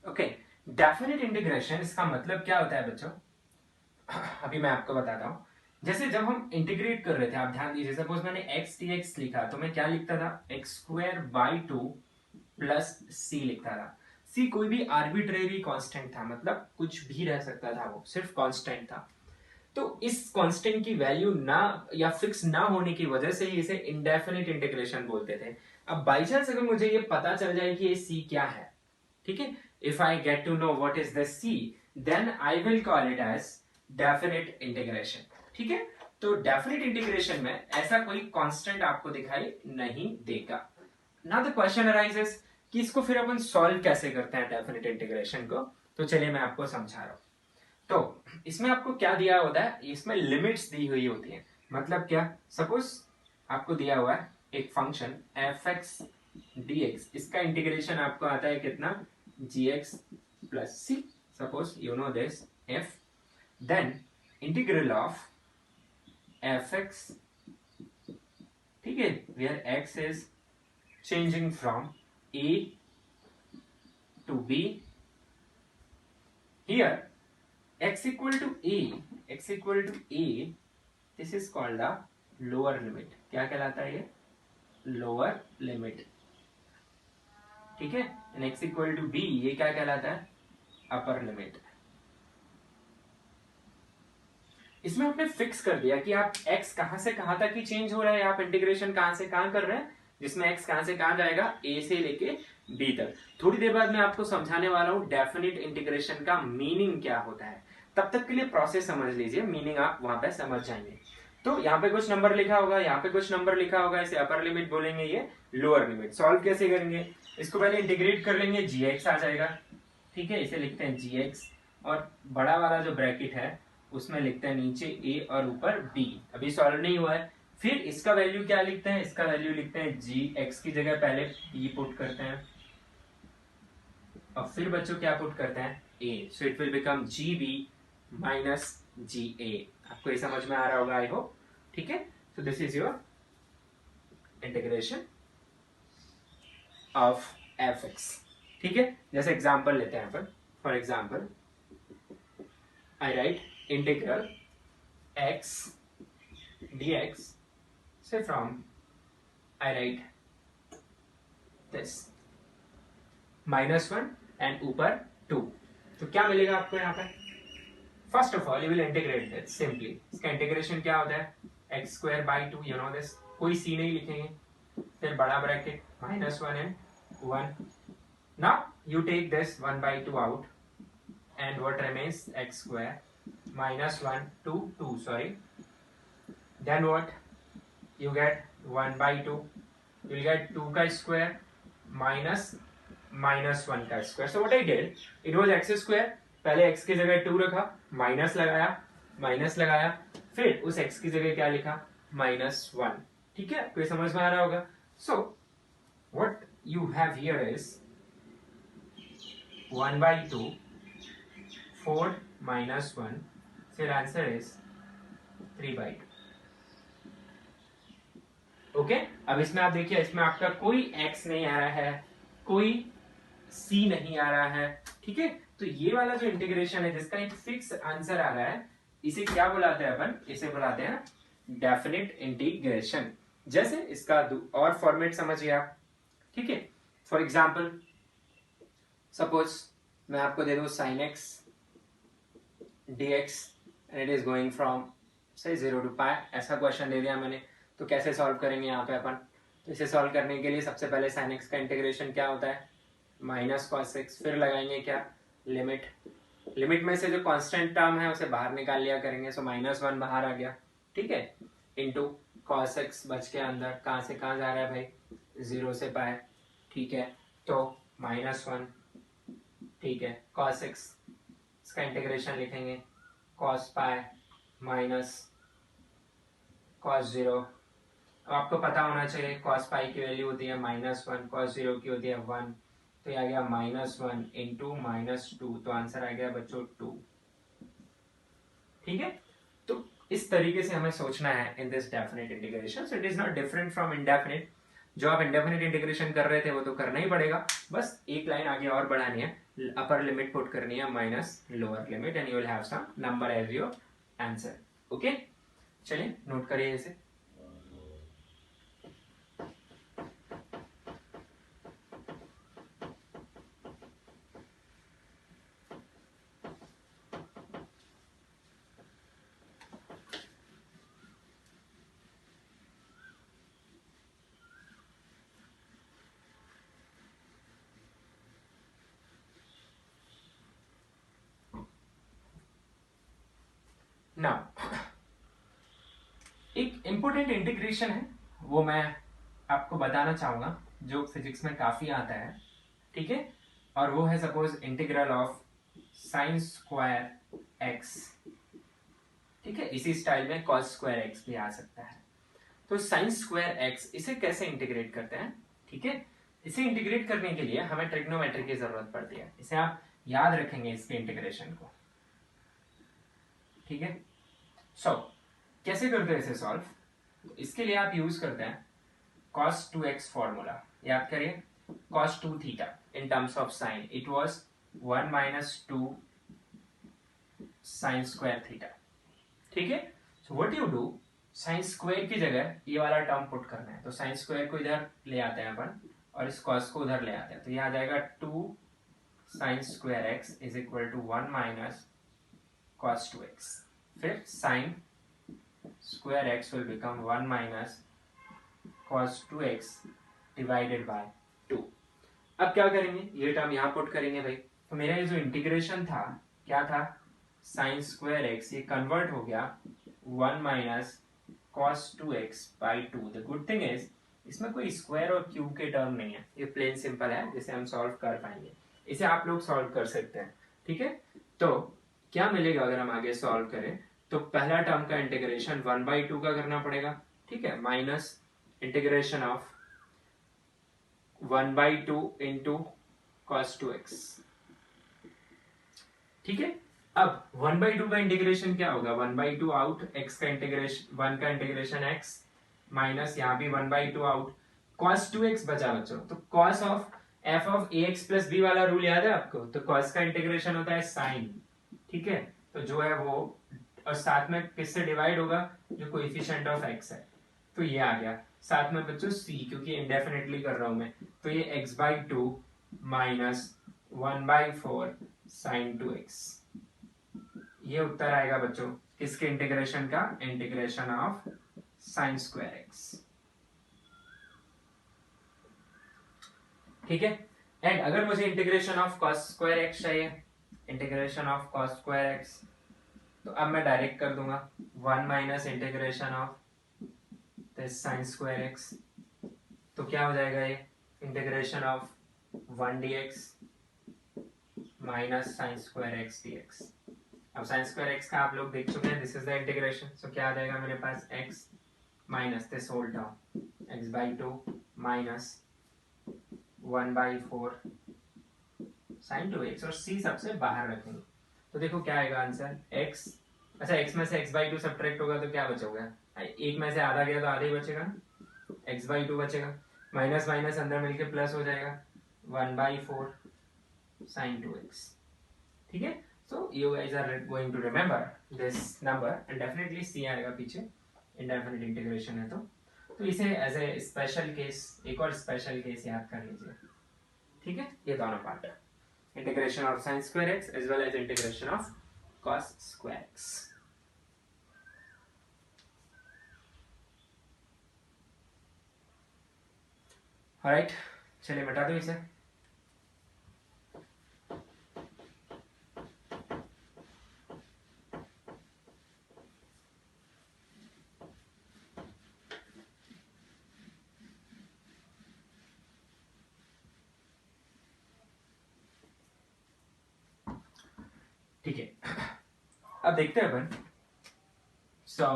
Okay, definite integration, इसका मतलब क्या होता है बच्चों? अभी मैं आपको बताता हूं। जैसे जब हम इंटीग्रेट कर रहे थे, आप ध्यान दीजिए, सपोज मैंने x dx लिखा तो मैं क्या लिखता था? एक्स स्क्वायर बाई 2 प्लस सी लिखता था। सी कोई भी आर्बिट्रेरी कांस्टेंट था, मतलब कुछ भी रह सकता था, वो सिर्फ कांस्टेंट था। तो इस कांस्टेंट की वैल्यू ना या फिक्स ना होने की वजह से ही इसे इंडेफिनिट इंटीग्रेशन बोलते थे। अब बाई चांस अगर मुझे ये पता चल जाए कि ये सी क्या है, ठीक है, if I get to know what is the c, then I will call it as definite integration. ठीक है, तो डेफिनिट इंटीग्रेशन में ऐसा कोई कांस्टेंट आपको दिखाई नहीं देगा। नाउ द क्वेश्चन अराइजेस कि इसको फिर अपन सॉल्व कैसे करते हैं डेफिनिट इंटीग्रेशन को। तो चलिए मैं आपको समझा रहा हूं। तो इसमें आपको क्या दिया होता है? इसमें लिमिट्स दी हुई होती है। मतलब क्या? सपोज आपको दिया हुआ है एक function f x d x, इसका इंटीग्रेशन आपको आता है कितना? G x plus C. Suppose you know this f, then integral of f x ठीक है, where x is changing from a to b. Here x equal to a, this is called the lower limit. क्या कहलाता है ये? lower limit. ठीक है, and x equal to b ये क्या कहलाता है? upper limit. इसमें आपने फिक्स कर दिया कि आप x कहां से कहां तक ही चेंज हो रहा है, आप इंटीग्रेशन कहां से कहां कर रहे हैं, जिसमें x कहां से कहां जाएगा, a से लेके b तक. थोड़ी देर बाद मैं आपको समझाने वाला हूं डेफिनेट इंटीग्रेशन का मीनिंग क्या होता है. तब तक के लिए प्रोसेस समझ लीजिए, मीनिंग आप वहां पे समझ जाएंगे. तो यहाँ पे कुछ नंबर लिखा होगा, यहाँ पे कुछ नंबर लिखा होगा, इसे अपर लिमिट बोलेंगे, ये लोअर लिमिट. सॉल्व कैसे करेंगे, इसको पहले इंटीग्रेट कर लेंगे, gx आ जाएगा. ठीक है, इसे लिखते हैं gx, और बड़ा वाला जो ब्रैकेट है उसमें लिखते हैं नीचे a और ऊपर b. अभी सॉल्व नहीं हुआ है. फिर इसका वैल्यू क्या लिखते हैं, इसका वैल्यू लिखते हैं gx की जगह पहले b पुट करते हैं, और फिर बच्चों क्या पुट करते हैं, a. So it will become gb minus ga. आपको ये समझ में आ रहा होगा, आई होप. ठीक है, so this is your integration of fx. ठीक है, जैसे एग्जांपल लेते हैं अपन. For example I write integral x dx. Say from I write this -1 and ऊपर 2. तो क्या मिलेगा आपको यहाँ पे? First of all you will integrate this simply. इसका इंटीग्रेशन क्या होता है, x²/2. यू नो दिस, कोई c नहीं लिखेंगे. फिर बड़ा bracket -1 and 1. Now you take this 1/2 out, and what remains, x square minus 1 to 2, sorry. Then what you get, 1/2, you will get 2 ka square minus -1 का square. So what I did, it was x square, पहले x की जगह 2 रखा, माइनस लगाया, फिर उस x की जगह क्या लिखा, -1. ठीक है, आपको समझ में आ रहा होगा. So what you have here is 1/2 4 minus 1, फिर आंसर इज 3/2. ओके, अब इसमें आप देखिए, इसमें आपका कोई x नहीं आ रहा है, कोई c नहीं आ रहा है. ठीक है, तो ये वाला जो इंटीग्रेशन है जिसका एक फिक्स आंसर आ रहा है, इसे क्या बुलाते हैं अपन, इसे बुलाते हैं डेफिनेट इंटीग्रेशन. जैसे इसका और फॉर्मेट समझिए आप. ठीक है, फॉर एग्जांपल सपोज मैं आपको दे दूं sin x dx and it is going from say 0 to pi. ऐसा क्वेश्चन दे दिया मैंने, तो कैसे सॉल्व करेंगे यहाँ पे अपन. तो इसे सॉल्व करने के लिए सबसे पहले sin x का इंटीग्रेशन क्या होता है, -cos x. फिर लगाएंगे क्या, लिमिट में से जो कांस्टेंट टर्म है उसे बाहर निकाल लिया करेंगे. सो -1 बाहर आ गया. ठीक है, इंटू cos x बच के अंदर, कहाँ से कहाँ जा रहा है भाई, 0 से pi. ठीक है, तो -1. ठीक है, cos x, इसका इंटीग्रेशन लिखेंगे cos pi माइनस cos 0. अब आपको पता होना चाहिए cos pi की वैल्यू होती है -1, cos 0 की होती है 1. तो ये आ गया -1 इंटू -2. तो आंसर आ गया बच्चों 2. ठीक है, तो इस तरीके से हमें सोचना है in this definite integration. So it is not different from indefinite. जो आप इंडेफिनिट इंटीग्रेशन कर रहे थे वो तो करना ही पड़ेगा, बस एक लाइन आगे और बढ़ानी है, अपर लिमिट पुट करनी है minus lower limit, and you will have some number as your answer. Okay, चलिए नोट करिए इसे. नाउ एक इंपोर्टेंट इंटीग्रेशन है, वो मैं आपको बताना चाहूंगा, जो फिजिक्स में काफी आता है. ठीक है, और वो है suppose integral of sine square x. ठीक है, इसी स्टाइल में कॉस स्क्वायर एक्स भी आ सकता है. तो साइन स्क्वायर एक्स, इसे कैसे इंटीग्रेट करते हैं. ठीक है, इसे इंटीग्रेट करने के लिए हमें ट्रिग्नोमेट्री की जरूरत पड़ती है. इसे आप याद रखेंगे इसके इंटीग्रेशन को. ठीक है, सो कैसे करते हैं इसे सॉल्व. इसके लिए आप यूज करते हैं cos 2x फॉर्मूला याद करिए, cos 2 theta in terms of sine it was 1 minus 2 sin square theta. ठीक है, so what you do, sine square की जगह ये वाला टर्म पुट करना है, तो साइन स्क्वायर को इधर ले आते हैं अपन और इस cos को उधर ले आते हैं, तो ये आ जाएगा 2 sin square x is equal to 1 minus cos 2x. फिर sin square x will become 1 minus cos 2x divided by 2. अब क्या करेंगे, ये टर्म यहाँ पुट करेंगे भाई, तो मेरा ये जो इंटीग्रेशन था क्या था, sin square x, ये कन्वर्ट हो गया 1 minus cos 2x by 2. The good thing is इसमें कोई स्क्वायर और क्यूब के टर्म नहीं है, ये प्लेन सिंपल है जिसे हम सॉल्व कर पाएंगे, इसे आप लोग सॉल्व कर सकते हैं. ठीक है, तो क्या मिलेगा अगर हम आगे सॉल्व करें, तो पहला टर्म का इंटीग्रेशन 1/2 का करना पड़ेगा. ठीक है, minus integration of 1/2 into cos 2x. ठीक है, अब 1/2 का इंटीग्रेशन क्या होगा, 1/2 आउट, x का इंटीग्रेशन 1 का इंटीग्रेशन x माइनस यहाँ भी 1/2 आउट, cos 2x बचा बच्चों, तो cos of f of ax plus b वाला रूल याद है आपको, तो cos का इंटीग्रेशन होता है sin. ठीक है, तो जो है वो और साथ में किससे डिवाइड होगा, जो कोएफिशिएंट ऑफ x है, तो ये आ गया साथ में बच्चों c, क्योंकि इंडेफिनिटली कर रहा हूं मैं, तो ये x/2 माइनस 1/4 sin 2x. ये उत्तर आएगा बच्चों किसके इंटीग्रेशन का, integration of sin square x. ठीक है, एंड अगर मुझे integration of cos square x चाहिए, integration of cos square x, तो अब मैं डायरेक्ट कर दूंगा 1 minus integration of this sin square x, तो क्या हो जाएगा ये integration of 1 dx minus sin square x dx. अब sin स्क्वायर x का आप लोग देख चुके हैं, दिस इज द इंटीग्रेशन, सो क्या आ जाएगा मेरे पास x minus this whole term x/2 minus 1/4 sin 2x, और c सबसे बाहर रखेंगे, तो देखो क्या आएगा आंसर x. अच्छा, x में से x/2 सब्ट्रैक्ट होगा तो क्या बचोगा, एक में से आधा गया तो आधा ही बचेगा, x/2 बचेगा, माइनस माइनस अंदर मिलके प्लस हो जाएगा 1/4 sin 2x. ठीक है, so you guys are going to remember this number and definitely c आएगा पीछे, इंडेफिनिट इंटीग्रेशन है तो इसे एज ए स्पेशल केस, एक और स्पेशल केस याद कर लीजिए. ठीक है, ये दोनों पार्ट है, integration of sin square x as well as integration of cos square x. Alright, चलिए मिटा दो इसे. ठीक है, अब देखते हैं अपन. So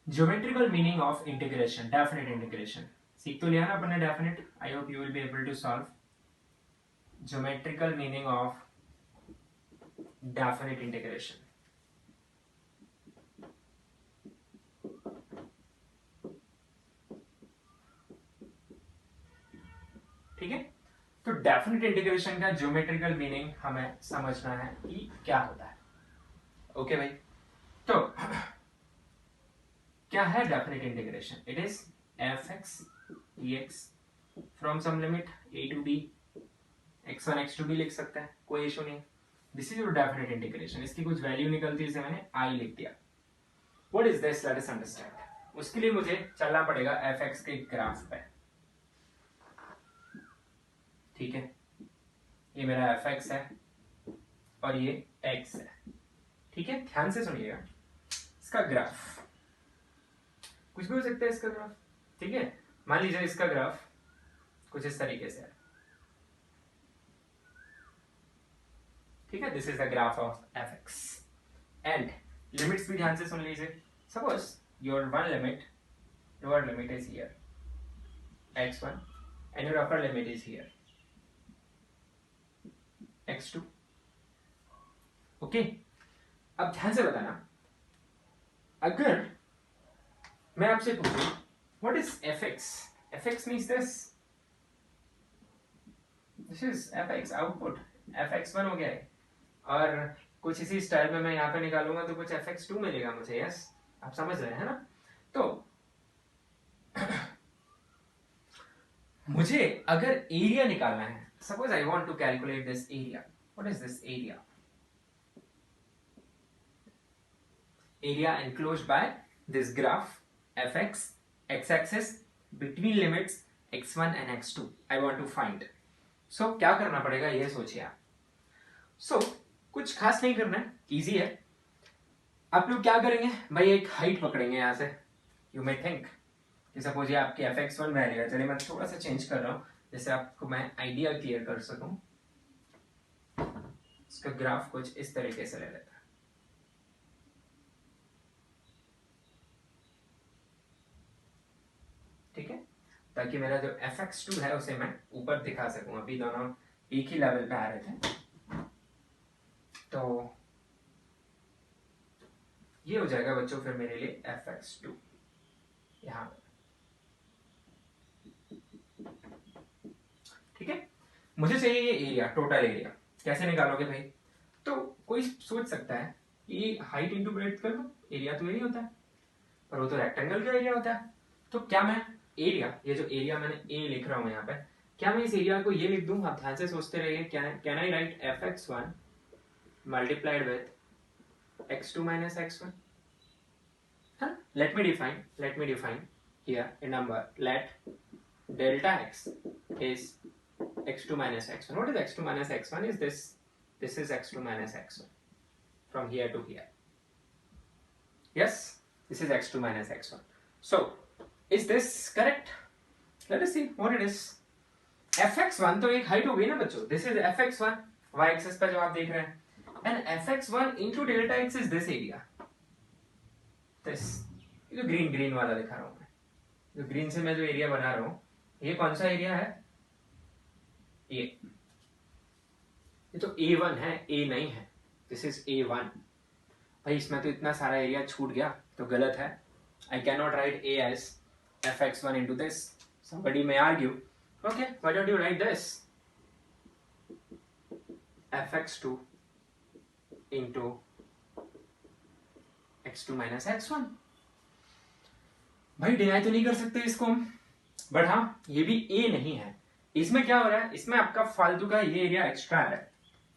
geometrical meaning of integration, definite integration सीख तो लिया ना अपन ने definite. I hope you will be able to solve geometrical meaning of definite integration. ठीक है, तो डेफिनेट इंटीग्रेशन का ज्योमेट्रिकल मीनिंग हमें समझना है कि क्या होता है. ओके भाई, तो क्या है definite integration, it is fx dx from some limit a to b, x1 x2 भी लिख सकते हैं, कोई इशू नहीं. This is your definite integration. इसकी कुछ वैल्यू निकलती है, इसे मैंने i लिख दिया. What is this, let us understand. उसके लिए मुझे चलना पड़ेगा fx के ग्राफ पे. ठीक है, ये मेरा fx है और ये x है. ठीक है, ध्यान से सुनिएगा, इसका ग्राफ कुछ भी हो सकता है, इसका ग्राफ. ठीक है, मान लीजिए इसका ग्राफ कुछ इस तरीके से है. ठीक है, this is the graph of fx and limits भी ध्यान से सुन लीजिए. Suppose your one limit, lower limit is here x1 and your upper limit is here x2. Okay, अब ध्यान से बताना, अगर मैं आपसे पूछूं what is fx, fx means this is fx output, fx1 हो गया है, और कुछ इसी स्टाइल में मैं यहाँ पे निकालूंगा तो कुछ fx2 मिलेगा मुझे। यस, आप समझ रहे हैं ना? तो मुझे अगर एरिया निकालना है, suppose I want to calculate this area, what is this area? area enclosed by this graph fx, x-axis between limits x1 and x2 I want to find. So क्या करना पड़ेगा ये सोचिए आप। So कुछ खास नहीं करना है, इजी है। आप लोग क्या करेंगे भाई, एक हाइट पकड़ेंगे यहाँ से। यू मे थिंक कि सपोज ये आपकी fx1 वैल्यू है, चलिए मैं थोड़ा सा चेंज कर रहा हूँ जैसे आपको मैं आइडिया क्लियर कर सकूं। इसका ग्राफ कुछ इस तरीके से ले लेता है, ठीक है, ताकि मेरा जो fx2 है उसे मैं ऊपर दिखा सकूं। अभी दोनों एक ही लेवल पे आ रहे थे, तो ये हो जाएगा बच्चों फिर मेरे लिए fx2 यहां पे, ठीक है। मुझे चाहिए ये एरिया, टोटल एरिया। कैसे निकालोगे भाई? तो कोई सोच सकता है कि हाइट इंटू ब्रेड्थ कर दो, एरिया तो यही होता है, पर वो तो रेक्टेंगल का एरिया होता है। तो क्या मैं एरिया, ये जो एरिया मैंने ए लिख रहा हूं यहाँ पे, क्या मैं इस एरिया को ये लिख दूं? आप ध्यान से सोचते रहिए। Can I right fx1 multiplied with x2 minus x1? Let me define here a number. Let delta x is x2 minus x1. What is x2 minus x1? Is this is x2 minus x1 from here to here. Yes, this is x2 minus x1. So is this correct? Let us see what it is. fx1 तो एक हाइट हो गई ना बच्चों, this is fx1, y axis पे जो आप देख रहे हैं, and fx1 into delta x is this area, this जो ग्रीन वाला दिखा रहा हूं मैं, जो ग्रीन से मैं जो एरिया बना रहा हूं, ये कौन सा एरिया है? ये तो A1 है, A नहीं है, दिस इज A1। भाई इसमें तो इतना सारा एरिया छूट गया, तो गलत है। I cannot write A as fx1 into this. Somebody may argue, okay, why don't you write this? fx2 into x2 minus x1। भाई डिनाई तो नहीं कर सकते इसको हम, बट हाँ ये भी A नहीं है। इसमें क्या हो रहा है, इसमें आपका फालतू का ये एरिया एक्स्ट्रा आ रहा है।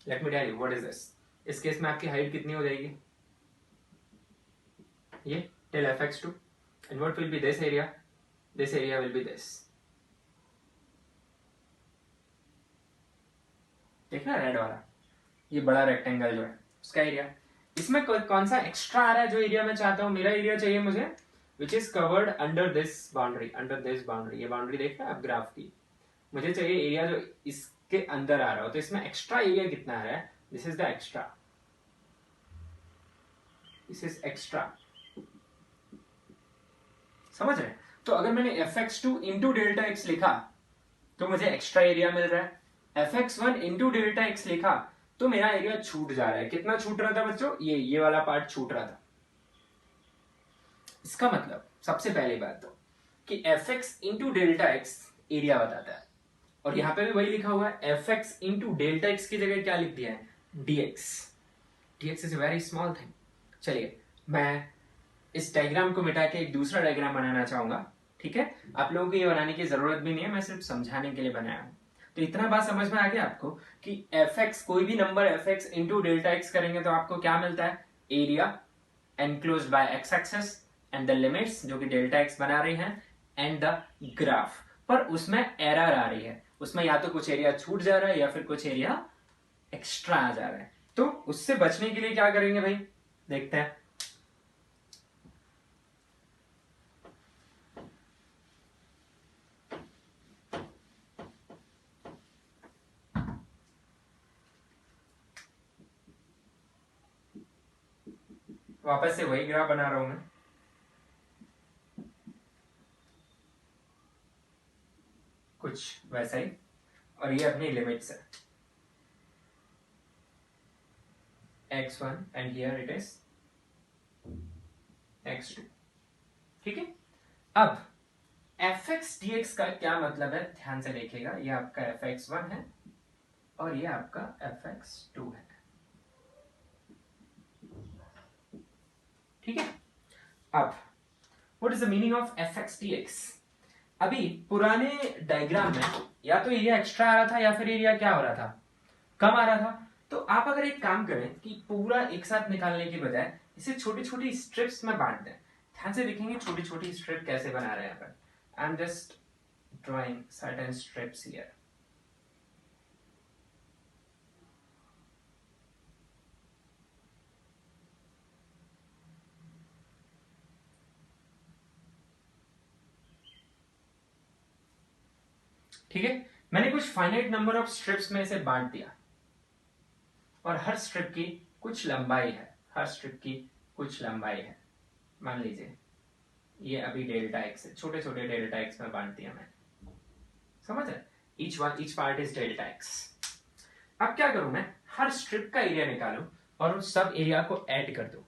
Let me tell you what is this. इस केस में आपकी हाइट कितनी हो जाएगी? ये till fx2, and what will be this area? This area will be this। देखना रेड वाला, ये बड़ा रेक्टेंगल जो है उसका एरिया। इसमें कौन सा एक्स्ट्रा आ रहा है जो एरिया मैं चाहता हूं? मेरा एरिया चाहिए मुझे which is covered under this boundary, under this boundary। ये बाउंड्री देख रहे हैं आप ग्राफ की? मुझे चाहिए एरिया जो इसके अंदर आ रहा हो, तो इसमें एक्स्ट्रा एरिया कितना आ रहा है? This is the extra, this is extra, समझ रहे हैं? तो अगर मैंने fx2 इंटू डेल्टा एक्स लिखा तो मुझे एक्स्ट्रा एरिया मिल रहा है। fx1 इंटू डेल्टा एक्स लिखा तो मेरा एरिया छूट जा रहा है। कितना छूट रहा था बच्चों? ये वाला पार्ट छूट रहा था। इसका मतलब सबसे पहली बात तो कि fx into delta x area बताता है, और यहां पे भी वही लिखा हुआ है। fx इंटू डेल्टा एक्स की जगह क्या लिख दिया है? dx। dx is a very small thing. चलिए मैं इस डायग्राम को मिटा के एक दूसरा डायग्राम बनाना चाहूंगा, ठीक है? आप लोगों को ये बनाने की जरूरत भी नहीं है, मैं सिर्फ समझाने के लिए बनाया हूं। तो इतना बात समझ में आ गया आपको कि fx, कोई भी number fx into delta x करेंगे तो आपको क्या मिलता है? Area enclosed bye x axis and the limits जो कि डेल्टा एक्स बना रही हैं, एंड द ग्राफ। पर उसमें एरर आ रही है, उसमें या तो कुछ एरिया छूट जा रहा है या फिर कुछ एरिया एक्स्ट्रा आ जा रहा है। तो उससे बचने के लिए क्या करेंगे भाई? देखते हैं। वापस से वही ग्राफ बना रहा हूं मैं, कुछ वैसा ही, और ये अपनी लिमिट्स है x1 and here it is x2। ठीक है, अब fx dx का क्या मतलब है, ध्यान से देखिएगा। ये आपका fx1 है और ये आपका fx2 है। ठीक है, अब what is the meaning of fx dx? अभी पुराने डायग्राम में या तो एरिया एक्स्ट्रा आ रहा था या फिर एरिया क्या हो रहा था, कम आ रहा था। तो आप अगर एक काम करें कि पूरा एक साथ निकालने की बजाय इसे छोटी छोटी स्ट्रिप्स में बांट दें। ध्यान से देखेंगे छोटी छोटी स्ट्रिप कैसे बना रहे हैं अपन। I am just drawing certain strips here. ठीक है, मैंने कुछ फाइनाइट नंबर ऑफ स्ट्रिप्स में इसे बांट दिया और हर स्ट्रिप की कुछ लंबाई है, हर स्ट्रिप की कुछ लंबाई है। मान लीजिए ये अभी डेल्टा एक्स है, छोटे छोटे डेल्टा एक्स में बांट दिया मैंने, समझ है? Each part is delta x. अब क्या करूं मैं, हर स्ट्रिप का एरिया निकालूं और उन सब एरिया को ऐड कर दूं।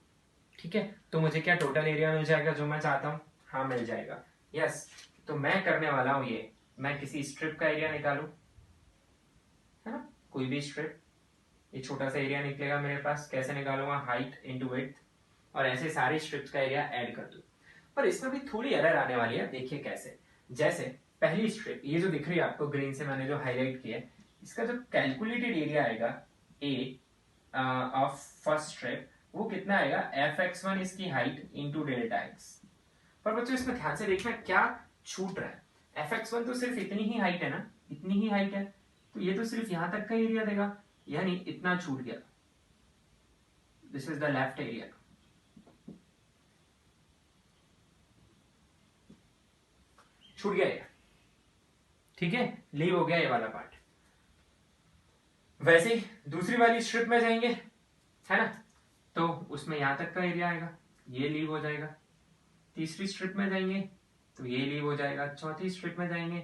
ठीक है, तो मुझे क्या टोटल एरिया मिल जाएगा जो मैं चाहता हूं? हाँ मिल जाएगा, यस। तो मैं करने वाला हूं ये, मैं किसी स्ट्रिप का एरिया निकालूं, है ना, कोई भी स्ट्रिप, ये छोटा सा एरिया निकलेगा मेरे पास। कैसे निकालूंगा? हाइट इंटू विड्थ, और ऐसे सारे स्ट्रिप्स का एरिया ऐड कर दूं। पर इसमें भी थोड़ी एरर आने वाली है, देखिए कैसे। जैसे पहली स्ट्रिप ये जो दिख रही है आपको ग्रीन से मैंने जो हाईलाइट किया है, इसका जो कैलकुलेटेड एरिया आएगा ए ऑफ फर्स्ट स्ट्रिप, वो कितना आएगा? fx1 इसकी हाइट इंटू डेल्टा एक्स। पर बच्चों इसमें ध्यान से देखना क्या छूट रहा है। fx1 तो सिर्फ इतनी ही हाइट है ना, इतनी ही हाइट है, तो ये तो सिर्फ यहां तक का एरिया देगा, यानी इतना छूट गया। This is the left area. छूट गया ये, ठीक है, लीव हो गया ये वाला पार्ट। वैसे ही दूसरी वाली स्ट्रिप में जाएंगे, है ना, तो उसमें यहां तक का एरिया आएगा, ये लीव हो जाएगा। तीसरी स्ट्रिप में जाएंगे तो ये लीव हो जाएगा। चौथी स्ट्रिप में जाएंगे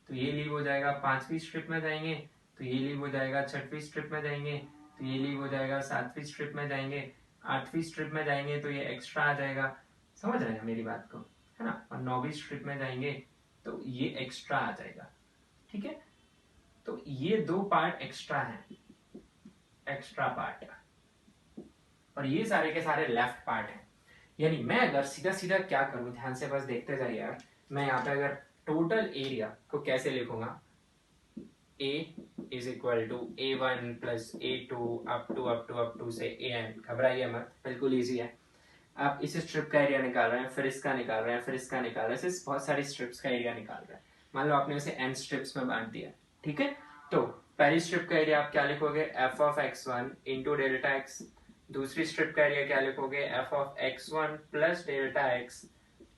तो ये लीव हो जाएगा। पांचवी स्ट्रिप में जाएंगे तो ये लीव हो जाएगा। छठवीं स्ट्रिप में जाएंगे तो ये लीव हो जाएगा। सातवीं स्ट्रिप में जाएंगे, आठवीं स्ट्रिप में जाएंगे तो ये एक्स्ट्रा आ जाएगा। समझ रहे हैं मेरी बात को, है ना? और नौवीं स्ट्रिप में जाएंगे तो ये एक्स्ट्रा आ जाएगा। ठीक है, तो ये दो पार्ट एक्स्ट्रा हैं, एक्स्ट्रा पार्ट, और ये सारे के सारे लेफ्ट पार्ट हैं। यानी मैं अगर सीधा सीधा क्या करूं, ध्यान से बस देखते जाइए यार। मैं यहाँ पे अगर टोटल एरिया को कैसे लिखूंगा, a is equal to a1 plus a2 up to से an। घबराइए मत, बिल्कुल इजी है। आप इस स्ट्रिप का एरिया निकाल रहे हैं, फिर इसका निकाल रहे हैं, फिर इसका निकाल रहे हैं, बहुत सारी स्ट्रिप्स का एरिया निकाल रहे हैं। मान लो आपने उसे n स्ट्रिप्स में बांट दिया, ठीक है। तो पहली स्ट्रिप का एरिया आप क्या लिखोगे? f of x1 into delta x. दूसरी स्ट्रिप का एरिया क्या लिखोगे? f of x1 plus delta x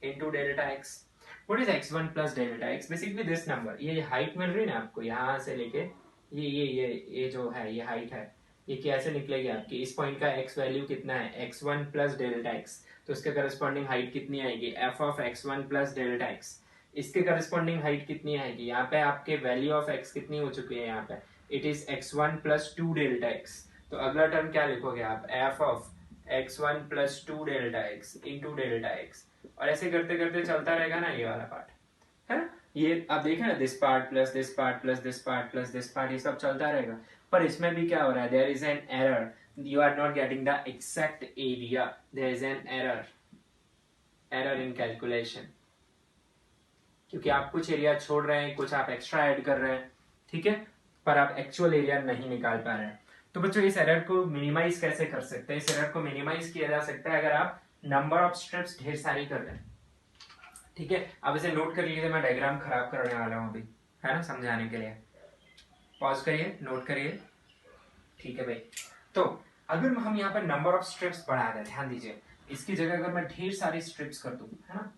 into delta x। What is x1 plus delta x? Basically this number, ये हाइट मिल रही है ना आपको, यहाँ से लेके ये जो है ये हाइट है, ये कैसे निकलेगी आपकी? इस पॉइंट का x वैल्यू कितना है? x1 प्लस डेल्टा x, तो इसके करस्पॉन्डिंग हाइट कितनी आएगी? f of x1 plus delta x। इसके करस्पॉन्डिंग हाइट कितनी आएगी? यहाँ पे आपके वैल्यू ऑफ x कितनी हो चुकी है? यहाँ पे it is x1 plus 2 delta x। तो अगला टर्म क्या लिखोगे आप? f of x1 plus 2 delta x into delta x। और ऐसे करते करते चलता रहेगा ना ये वाला पार्ट, है ना? ये आप देखें ना, this part plus this part plus this part plus this part, ये सब चलता रहेगा। पर इसमें भी क्या हो रहा है? There is an error, you are not getting the exact area, there is an error in calculation, क्योंकि आप कुछ एरिया छोड़ रहे हैं, कुछ आप एक्स्ट्रा ऐड कर रहे हैं, ठीक है, पर आप एक्चुअल एरिया नहीं निकाल पा रहे हैं। तो बच्चों इस एरर को मिनिमाइज कैसे कर सकते हैं? इस एरर को मिनिमाइज किया जा सकता है अगर आप नंबर ऑफ स्ट्रिप्स ढेर सारी कर रहे हैं, ठीक है। अब इसे नोट कर लीजिए, मैं डायग्राम खराब करने वाला हूं अभी, है ना, समझाने के लिए। पॉज करिए, नोट करिए, ठीक है भाई। तो अगर हम यहाँ पर नंबर ऑफ स्ट्रिप्स बढ़ा दें, ध्यान दीजिए, इसकी जगह अगर मैं ढेर सारी स्ट्रिप्स कर दूं, है ना,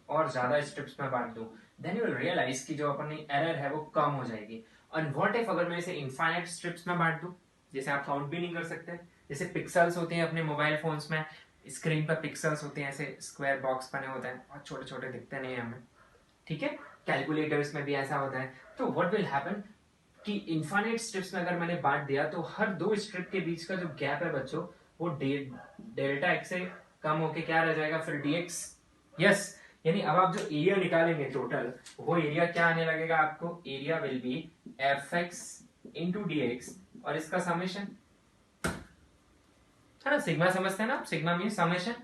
और ज्यादा स्ट्रिप्स में बांट दूं, देन यू विल रियलाइज कि जो अपनी एरर है वो कम हो जाएगी। और व्हाट इफ अगर मैं इसे इनफाइनाइट स्ट्रिप्स में बांट दूं, जैसे आप काउंट भी नहीं कर सकते, जैसे पिक्सेल्स होते हैं अपने मोबाइल फोन्स में, स्क्रीन पर पिक्सेल्स होते हैं, ऐसे स्क्वायर बॉक्स बने होते हैं, बहुत छोटे छोटे दिखते नहीं हमें, ठीक है। कैलकुलेटर्स में भी ऐसा होता है। तो व्हाट विल हैपन कि इनफाइनाइट स्ट्रिप्स में अगर मैंने बांट दिया तो हर दो स्ट्रिप के बीच का जो गैप है बच्चों, वो डेल्टा एक्स से कम होके क्या रह जाएगा फिर dx। यस, यानी अब आप जो एरिया निकालेंगे टोटल, वो एरिया क्या आने लगेगा आपको, area will be fx into dx और इसका समेशन, है ना, सिग्मा समझते हैं ना आप, सिग्मा मीन समेशन।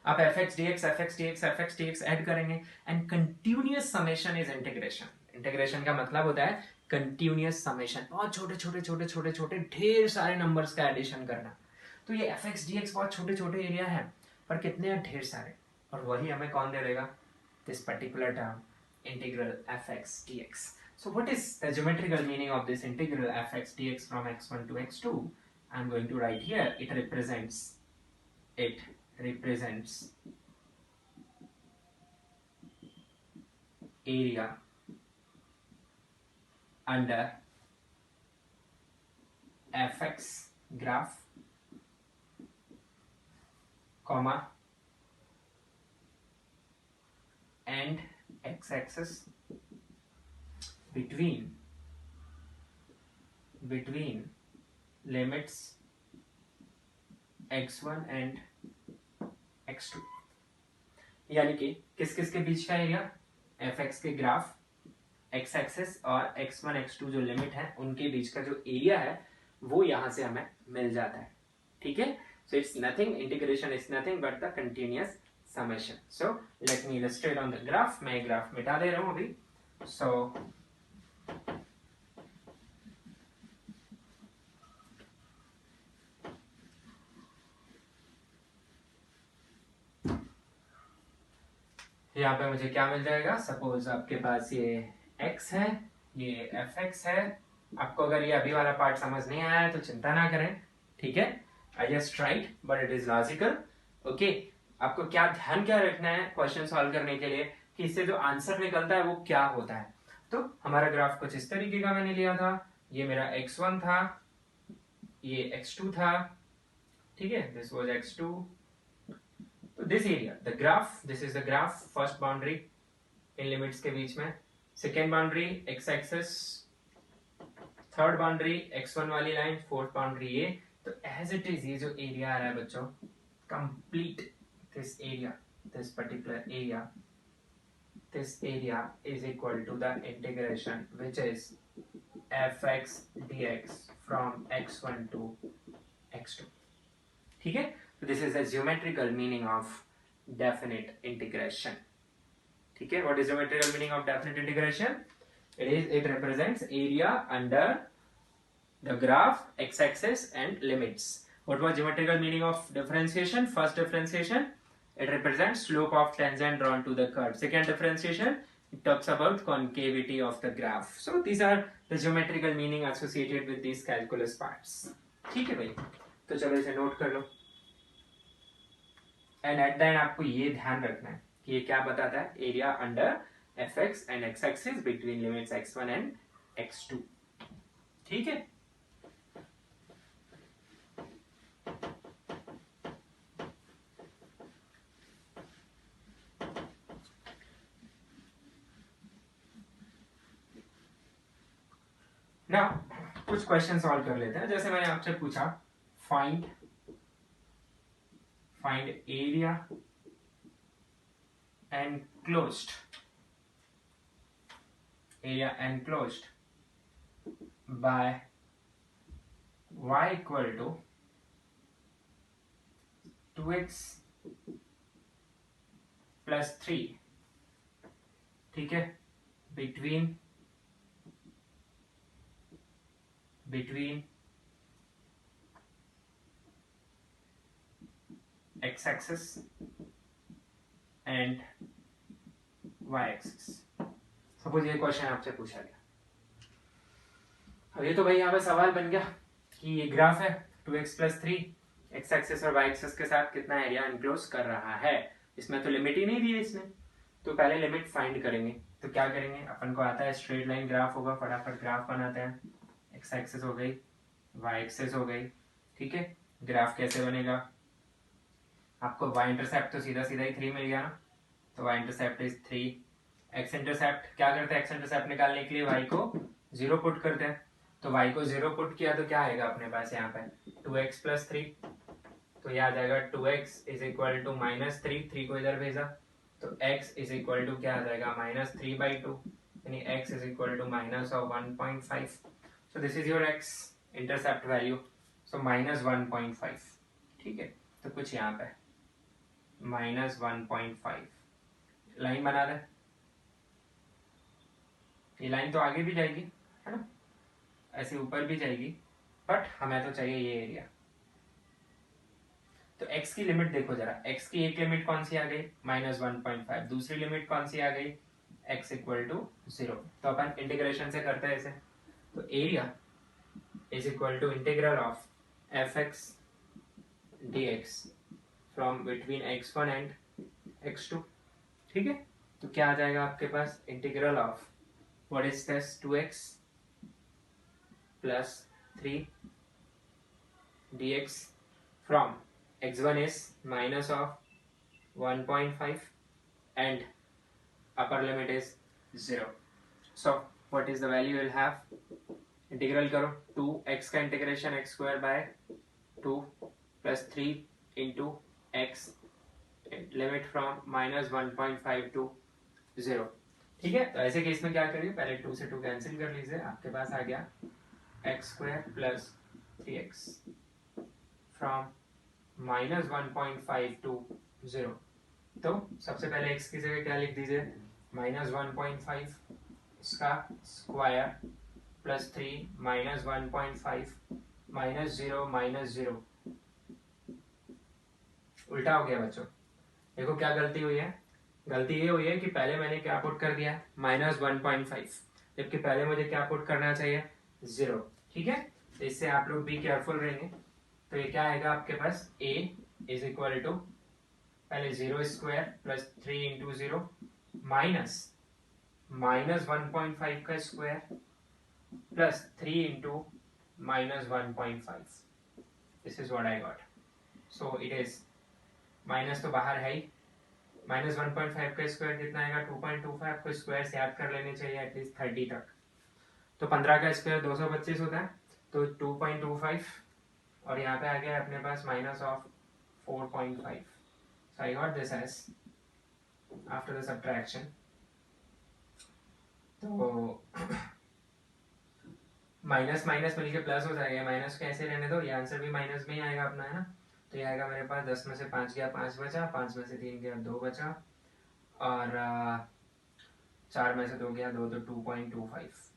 आप fx dx ऐड करेंगे and continuous summation is integration. Integration का मतलब होता है कंटिन्यूअस समेशन, बहुत छोटे छोटे छोटे छोटे छोटे ढेर सारे नंबर्स का एडिशन करना। तो ये fx dx बहुत छोटे छोटे एरिया है, पर कितने हैं, ढेर सारे। और वही हमें कौन दे देगा, this particular term integral fx dx। So what is the geometrical meaning of this integral fx dx from x1 to x2? I'm going to write here, it represents area under fx graph, comma, and x-axis between limits x1 and x2। यानी कि किस किस के बीच का एरिया, fx के ग्राफ, x एक्सिस और x1 x2 जो लिमिट है उनके बीच का जो एरिया है वो यहां से हमें मिल जाता है। ठीक है, so it's nothing, integration is nothing but the continuous summation. So let me illustrate on the graph. मैं ग्राफ मिटा दे रहा हूं अभी। सो यहाँ पे मुझे क्या मिल जाएगा, सपोज आपके पास ये x है, ये fx है। आपको अगर ये अभी वाला पार्ट समझ नहीं आया है तो चिंता ना करें, ठीक है, I just tried but it is logical. Okay, आपको क्या ध्यान क्या रखना है क्वेश्चन सॉल्व करने के लिए कि इससे जो आंसर निकलता है वो क्या होता है। तो हमारा ग्राफ कुछ इस तरीके का मैंने लिया था, ये मेरा x1 था, ये x2 था, ठीक है, दिस वाज x2। तो this area, the graph, this is the graph, first boundary in limits के बीच में, second boundary x axis, third boundary x1 वाली लाइन, फोर्थ बाउंड्री ये। तो एज इट इज ये जो एरिया आ रहा है बच्चों, complete this area, this particular area, this area is equal to the integration which is fx dx from x1 to x2। ठीक है, so this is the geometrical meaning of definite integration। ठीक है, what is geometrical meaning of definite integration? It represents area under the graph, x-axis and limits। What was geometrical meaning of differentiation? First differentiation, it represents slope of tangent drawn to the curve। Second differentiation, it talks about concavity of the graph। So these are the geometrical meaning associated with these calculus parts। ठीक है भाई, तो चलो इसे नोट कर लो। एंड एट द एंड आपको ये ध्यान रखना है कि ये क्या बताता है, area under fx and x axis between limits x1 and x2। ठीक है, ना कुछ क्वेश्चन सॉल्व कर लेते हैं। जैसे मैंने आपसे पूछा, find area enclosed by y equal to 2x plus 3। ठीक है, between x axis and y axis। Suppose ये क्वेश्चन आपसे पूछा गया। अब ये तो भाई यहाँ पे सवाल बन गया कि ये ग्राफ है 2x plus 3, x एक्सिस और y एक्सिस के साथ कितना एरिया एनक्लोज कर रहा है। इसमें तो लिमिट ही नहीं दी है इसने, तो पहले लिमिट फाइंड करेंगे। तो क्या करेंगे, अपन को आता है स्ट्रेट लाइन ग्राफ होगा, फटाफट ग्राफ बनाते हैं। x एक्सिस हो गई, y एक्सिस हो गई, ठीक है। ग्राफ कैसे बनेगा, आपको y इंटरसेप्ट तो सीधा सीधा ही 3 मिल गया ना, तो y intercept is 3। x intercept क्या करते हैं, x इंटरसेप्ट निकालने के लिए y को 0 पुट करते हैं। तो y को 0 पुट किया तो क्या आएगा अपने पास यहाँ पे 2x plus 3। तो ये आ जाएगा 2x इज इक्वल टू -3, 3 को इधर भेजा तो x इज इक्वल टू क्या आ जाएगा -3/2, यानी x is equal to -1.5. So this is your x intercept value, so -1.5. ठीक है, तो कुछ यहाँ पे -1.5 लाइन बना दे, ये लाइन तो आगे भी जाएगी है ना, ऐसे ऊपर भी जाएगी, बट हमें तो चाहिए ये एरिया. तो x की लिमिट देखो जरा, x की एक लिमिट कौन सी आ गई -1.5, दूसरी लिमिट कौन सी आ गई x इक्वल टू 0. तो अपन इंटीग्रेशन से करते हैं ऐसे, तो area is equal to integral of fx dx from between x1 and x2. ठीक है, तो क्या आ जाएगा आपके पास integral of what is this 2x plus 3 dx from x1 is minus of 1.5 and upper limit is 0. So what is the value you'll have? Integral करो 2x का integration x square by 2 plus 3 into x, limit from -1.5 to 0. ठीक है, तो ऐसे केस में क्या करिए, पहले 2 से 2 कैंसिल कर लीजिए, आपके पास आ गया x square plus 3x from -1.5 to 0. तो सबसे पहले x की जगह क्या लिख दीजिए -1.5 इसका स्क्वायर प्लस 3 -1.5 -0 उल्टा हो गया बच्चों. देखो क्या गलती हुई है, गलती ये हुई है कि पहले मैंने क्या पुट कर दिया -1.5, जबकि पहले मुझे क्या पुट करना चाहिए 0. ठीक है, तो इससे आप लोग भी केयरफुल रहेंगे. तो ये क्या आएगा आपके पास a इज इक्वल टू पहले 0 स्क्वायर प्लस 3 इंटू 0 माइनस -1.5 का square plus 3 into -1.5. This is what I got. So it is minus तो बाहर है ही, -1.5 का स्क्वायर कितना आएगा 2.25 को स्क्वायर से याद कर लेने चाहिए एटलीस्ट 30 तक. तो 15 का स्क्वायर 225 होता है, तो 2.25 और यहाँ पे आ गया अपने पास minus of 4.5. So I got this as after the subtraction. तो माइनस माइनस मिलके प्लस हो जाएगा, माइनस को ऐसे रहने दो, ये आंसर भी माइनस में ही आएगा अपना है ना. तो ये आएगा मेरे पास 10 में से 5 गया 5 बचा, 5 में से 3 गया 2 बचा, और 4 में से 2 गया 2, तो 2.25.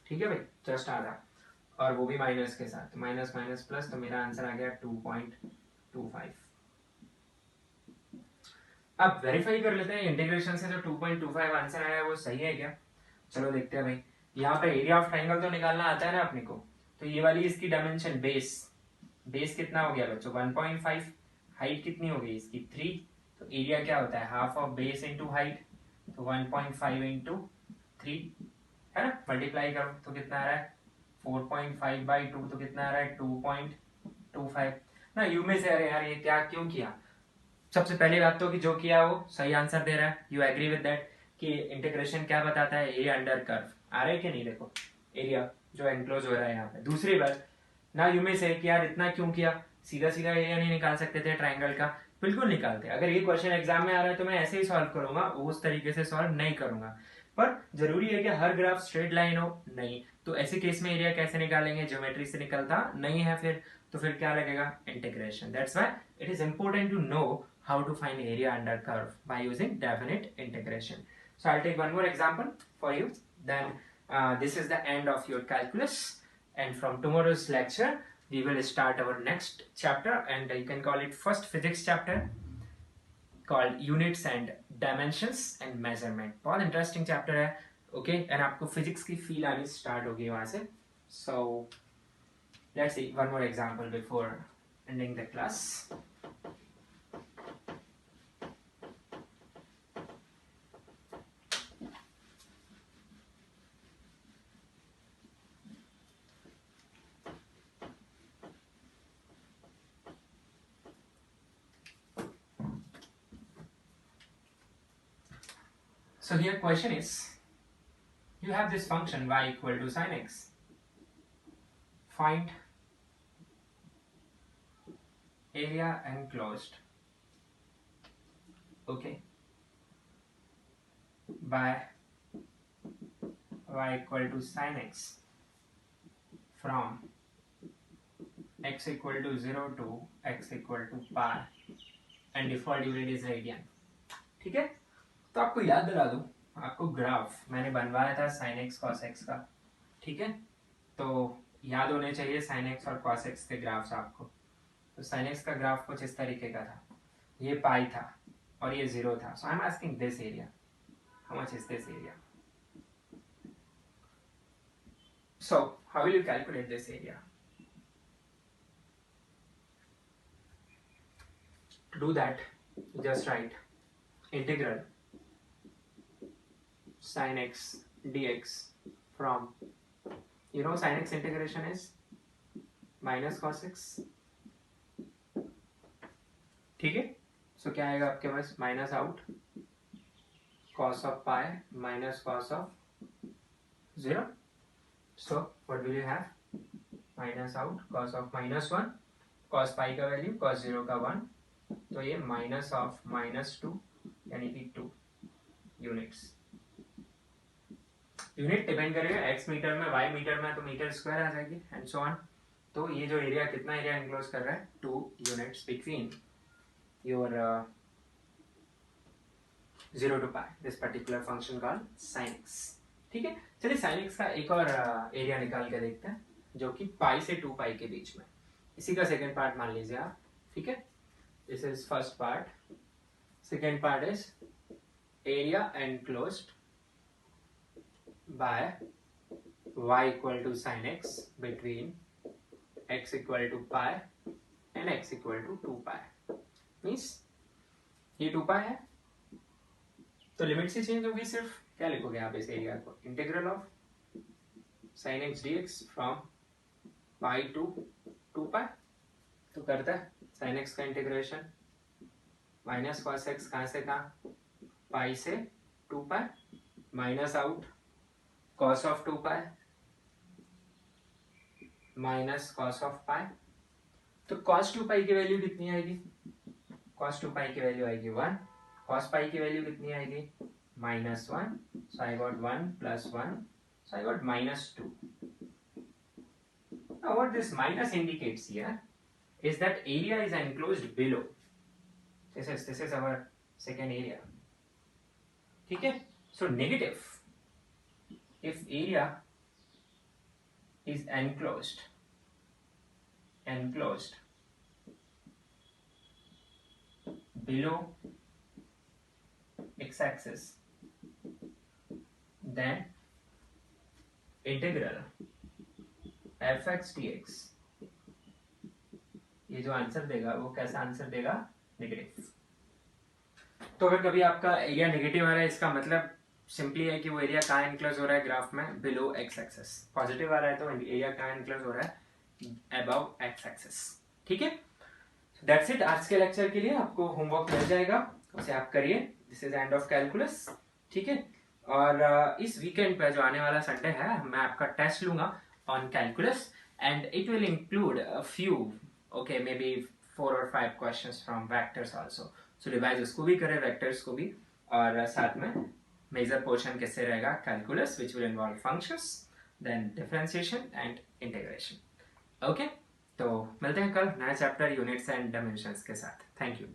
ठीक है भाई, जस्ट आधा, और वो भी माइनस के साथ, माइनस माइनस प्लस, तो मेरा आंसर आ गया 2.25. अब वेरीफाई कर लेते हैं इंटीग्रेशन से जो 2.25 आंसर आया है वो सही है क्या. चलो देखते हैं भाई. यहाँ पे एरिया ऑफ ट्राइंगल तो निकालना आता है ना अपने को, तो ये वाली इसकी डायमेंशन बेस कितना हो गया बच्चों 1.5, हाइट कितनी हो गई इसकी 3, तो एरिया क्या होता है half of base into height, तो 1.5 इंटू 3 है ना, मल्टीप्लाई करो तो कितना आ रहा है 4.5/2, तो कितना आ रहा है 2.25 ना. यू में से अरे यार ये क्या क्यों किया, सबसे पहली बात तो कि जो किया वो सही आंसर दे रहा है, यू एग्री विद दैट कि इंटीग्रेशन क्या बताता है एरिया अंडर कर्व आ रहा है कि नहीं. देखो एरिया जो एनक्लोज हो रहा है यहाँ पे. दूसरी बात ना यू में से कि यार इतना क्यों किया, सीधा सीधा एरिया नहीं निकाल सकते थे ट्राइंगल का, बिल्कुल निकालते. अगर ये क्वेश्चन एग्जाम में आ रहा है तो मैं ऐसे ही सॉल्व करूंगा, उस तरीके से सॉल्व नहीं करूंगा. पर जरूरी है कि हर ग्राफ स्ट्रेट लाइन हो नहीं, तो ऐसे केस में एरिया कैसे निकालेंगे, ज्योमेट्री से निकलता नहीं है तो फिर क्या लगेगा integration. That's why it is important to know how to find area under curve by using definite integration. So I'll take one more example for you, then this is the end of your calculus, and from tomorrow's lecture we will start our next chapter, and you can call it first physics chapter called units and dimensions and measurement. बहुत interesting chapter है, okay, and आपको physics की feel आनी start होगी वहाँ से. So let's see one more example before ending the class. So here question is, you have this function y equal to sin x. Find area enclosed, okay, by y equal to sin x from x equal to 0 to x equal to pi and default unit is radian. ठीक है, तो आपको याद दिला दूं, आपको ग्राफ मैंने बनवाया था sin x cos x का, ठीक है, तो याद होने चाहिए sin x और cos x के ग्राफ्स आपको। तो sin x का ग्राफ कुछ इस तरीके का था, ये पाई था और ये 0 था। So I am asking this area, how much is this area? So how will you calculate this area? To do that, just write integral sin x dx from, you know, sin x integration is minus cos x, ठीक है। सो क्या आएगा आपके पास? Minus out cos of pi minus cos of 0. So what will you have? Minus out cos of -1, cos pi का वैल्यू cos 0 का 1, तो ये माइनस ऑफ -2 यानी कि 2 यूनिट्स। यूनिट डिपेंड करेगा x मीटर में, y मीटर में, तो मीटर स्क्वायर आ जाएगी एंड सो ऑन। तो ये जो एरिया, कितना एरिया एनक्लोज कर रहा है? 2 units between your 0 to pi, this particular function called sin x, ठीक है। चलिए sin x का एक और एरिया निकाल के देखते हैं, जो कि पाई से 2 पाई के बीच में। इसी का सेकेंड पार्ट मान लीजिए आप, ठीक है। This is first part. Second part is area enclosed by y equal to sin x between x equal to pi and x equal to 2 pi. Means ये 2 pi है, तो लिमिट से चेंज होगी सिर्फ। क्या लिखोगे आप इस एरिया को? Integral of sin x dx from pi to 2 pi। तो करता है sin x का इंटीग्रेशन माइनस cos x, कहाँ से कहाँ? पाई से 2 pi, minus out cos of 2 pi minus cos of pi. तो cos 2 पाई की वैल्यू कितनी आएगी? cos 2 पाई की वैल्यू आएगी 1, cos पाई की वैल्यू कितनी आएगी? -1, so I got 1 plus 1, so I got -2. Now what this minus indicates here is that area is enclosed below. This is our second area. ठीक है? So negative. If area is enclosed below x-axis, then integral f(x) dx, ये जो आंसर देगा वो कैसा आंसर देगा? नेगेटिव। तो अगर कभी आपका एरिया नेगेटिव आ रहा है, इसका मतलब सिंपली है कि वो एरिया कहाँ एनक्लोज हो रहा है ग्राफ में? Below x axis. पॉजिटिव आ रहा है तो एरिया कहाँ एनक्लोज हो रहा है? अबव एक्स एक्सिस, ठीक है। दैट्स इट आज के लेक्चर के लिए। आपको होमवर्क मिल जाएगा, उसे आप करिए। This is end of calculus, ठीक है। और इस वीकेंड पे जो आने वाला संडे है, मैं आपका टेस्ट लूंगा on calculus and it will include a few, okay, may be 4 or 5 questions from vectors also. So revise उसको भी करें, वेक्टर्स को भी, और साथ में मेजर पोर्शन किससे रहेगा? Calculus, which will involve functions, then differentiation and integration. Okay, तो मिलते हैं कल नया चैप्टर यूनिट्स एंड डायमेंशंस के साथ। Thank you.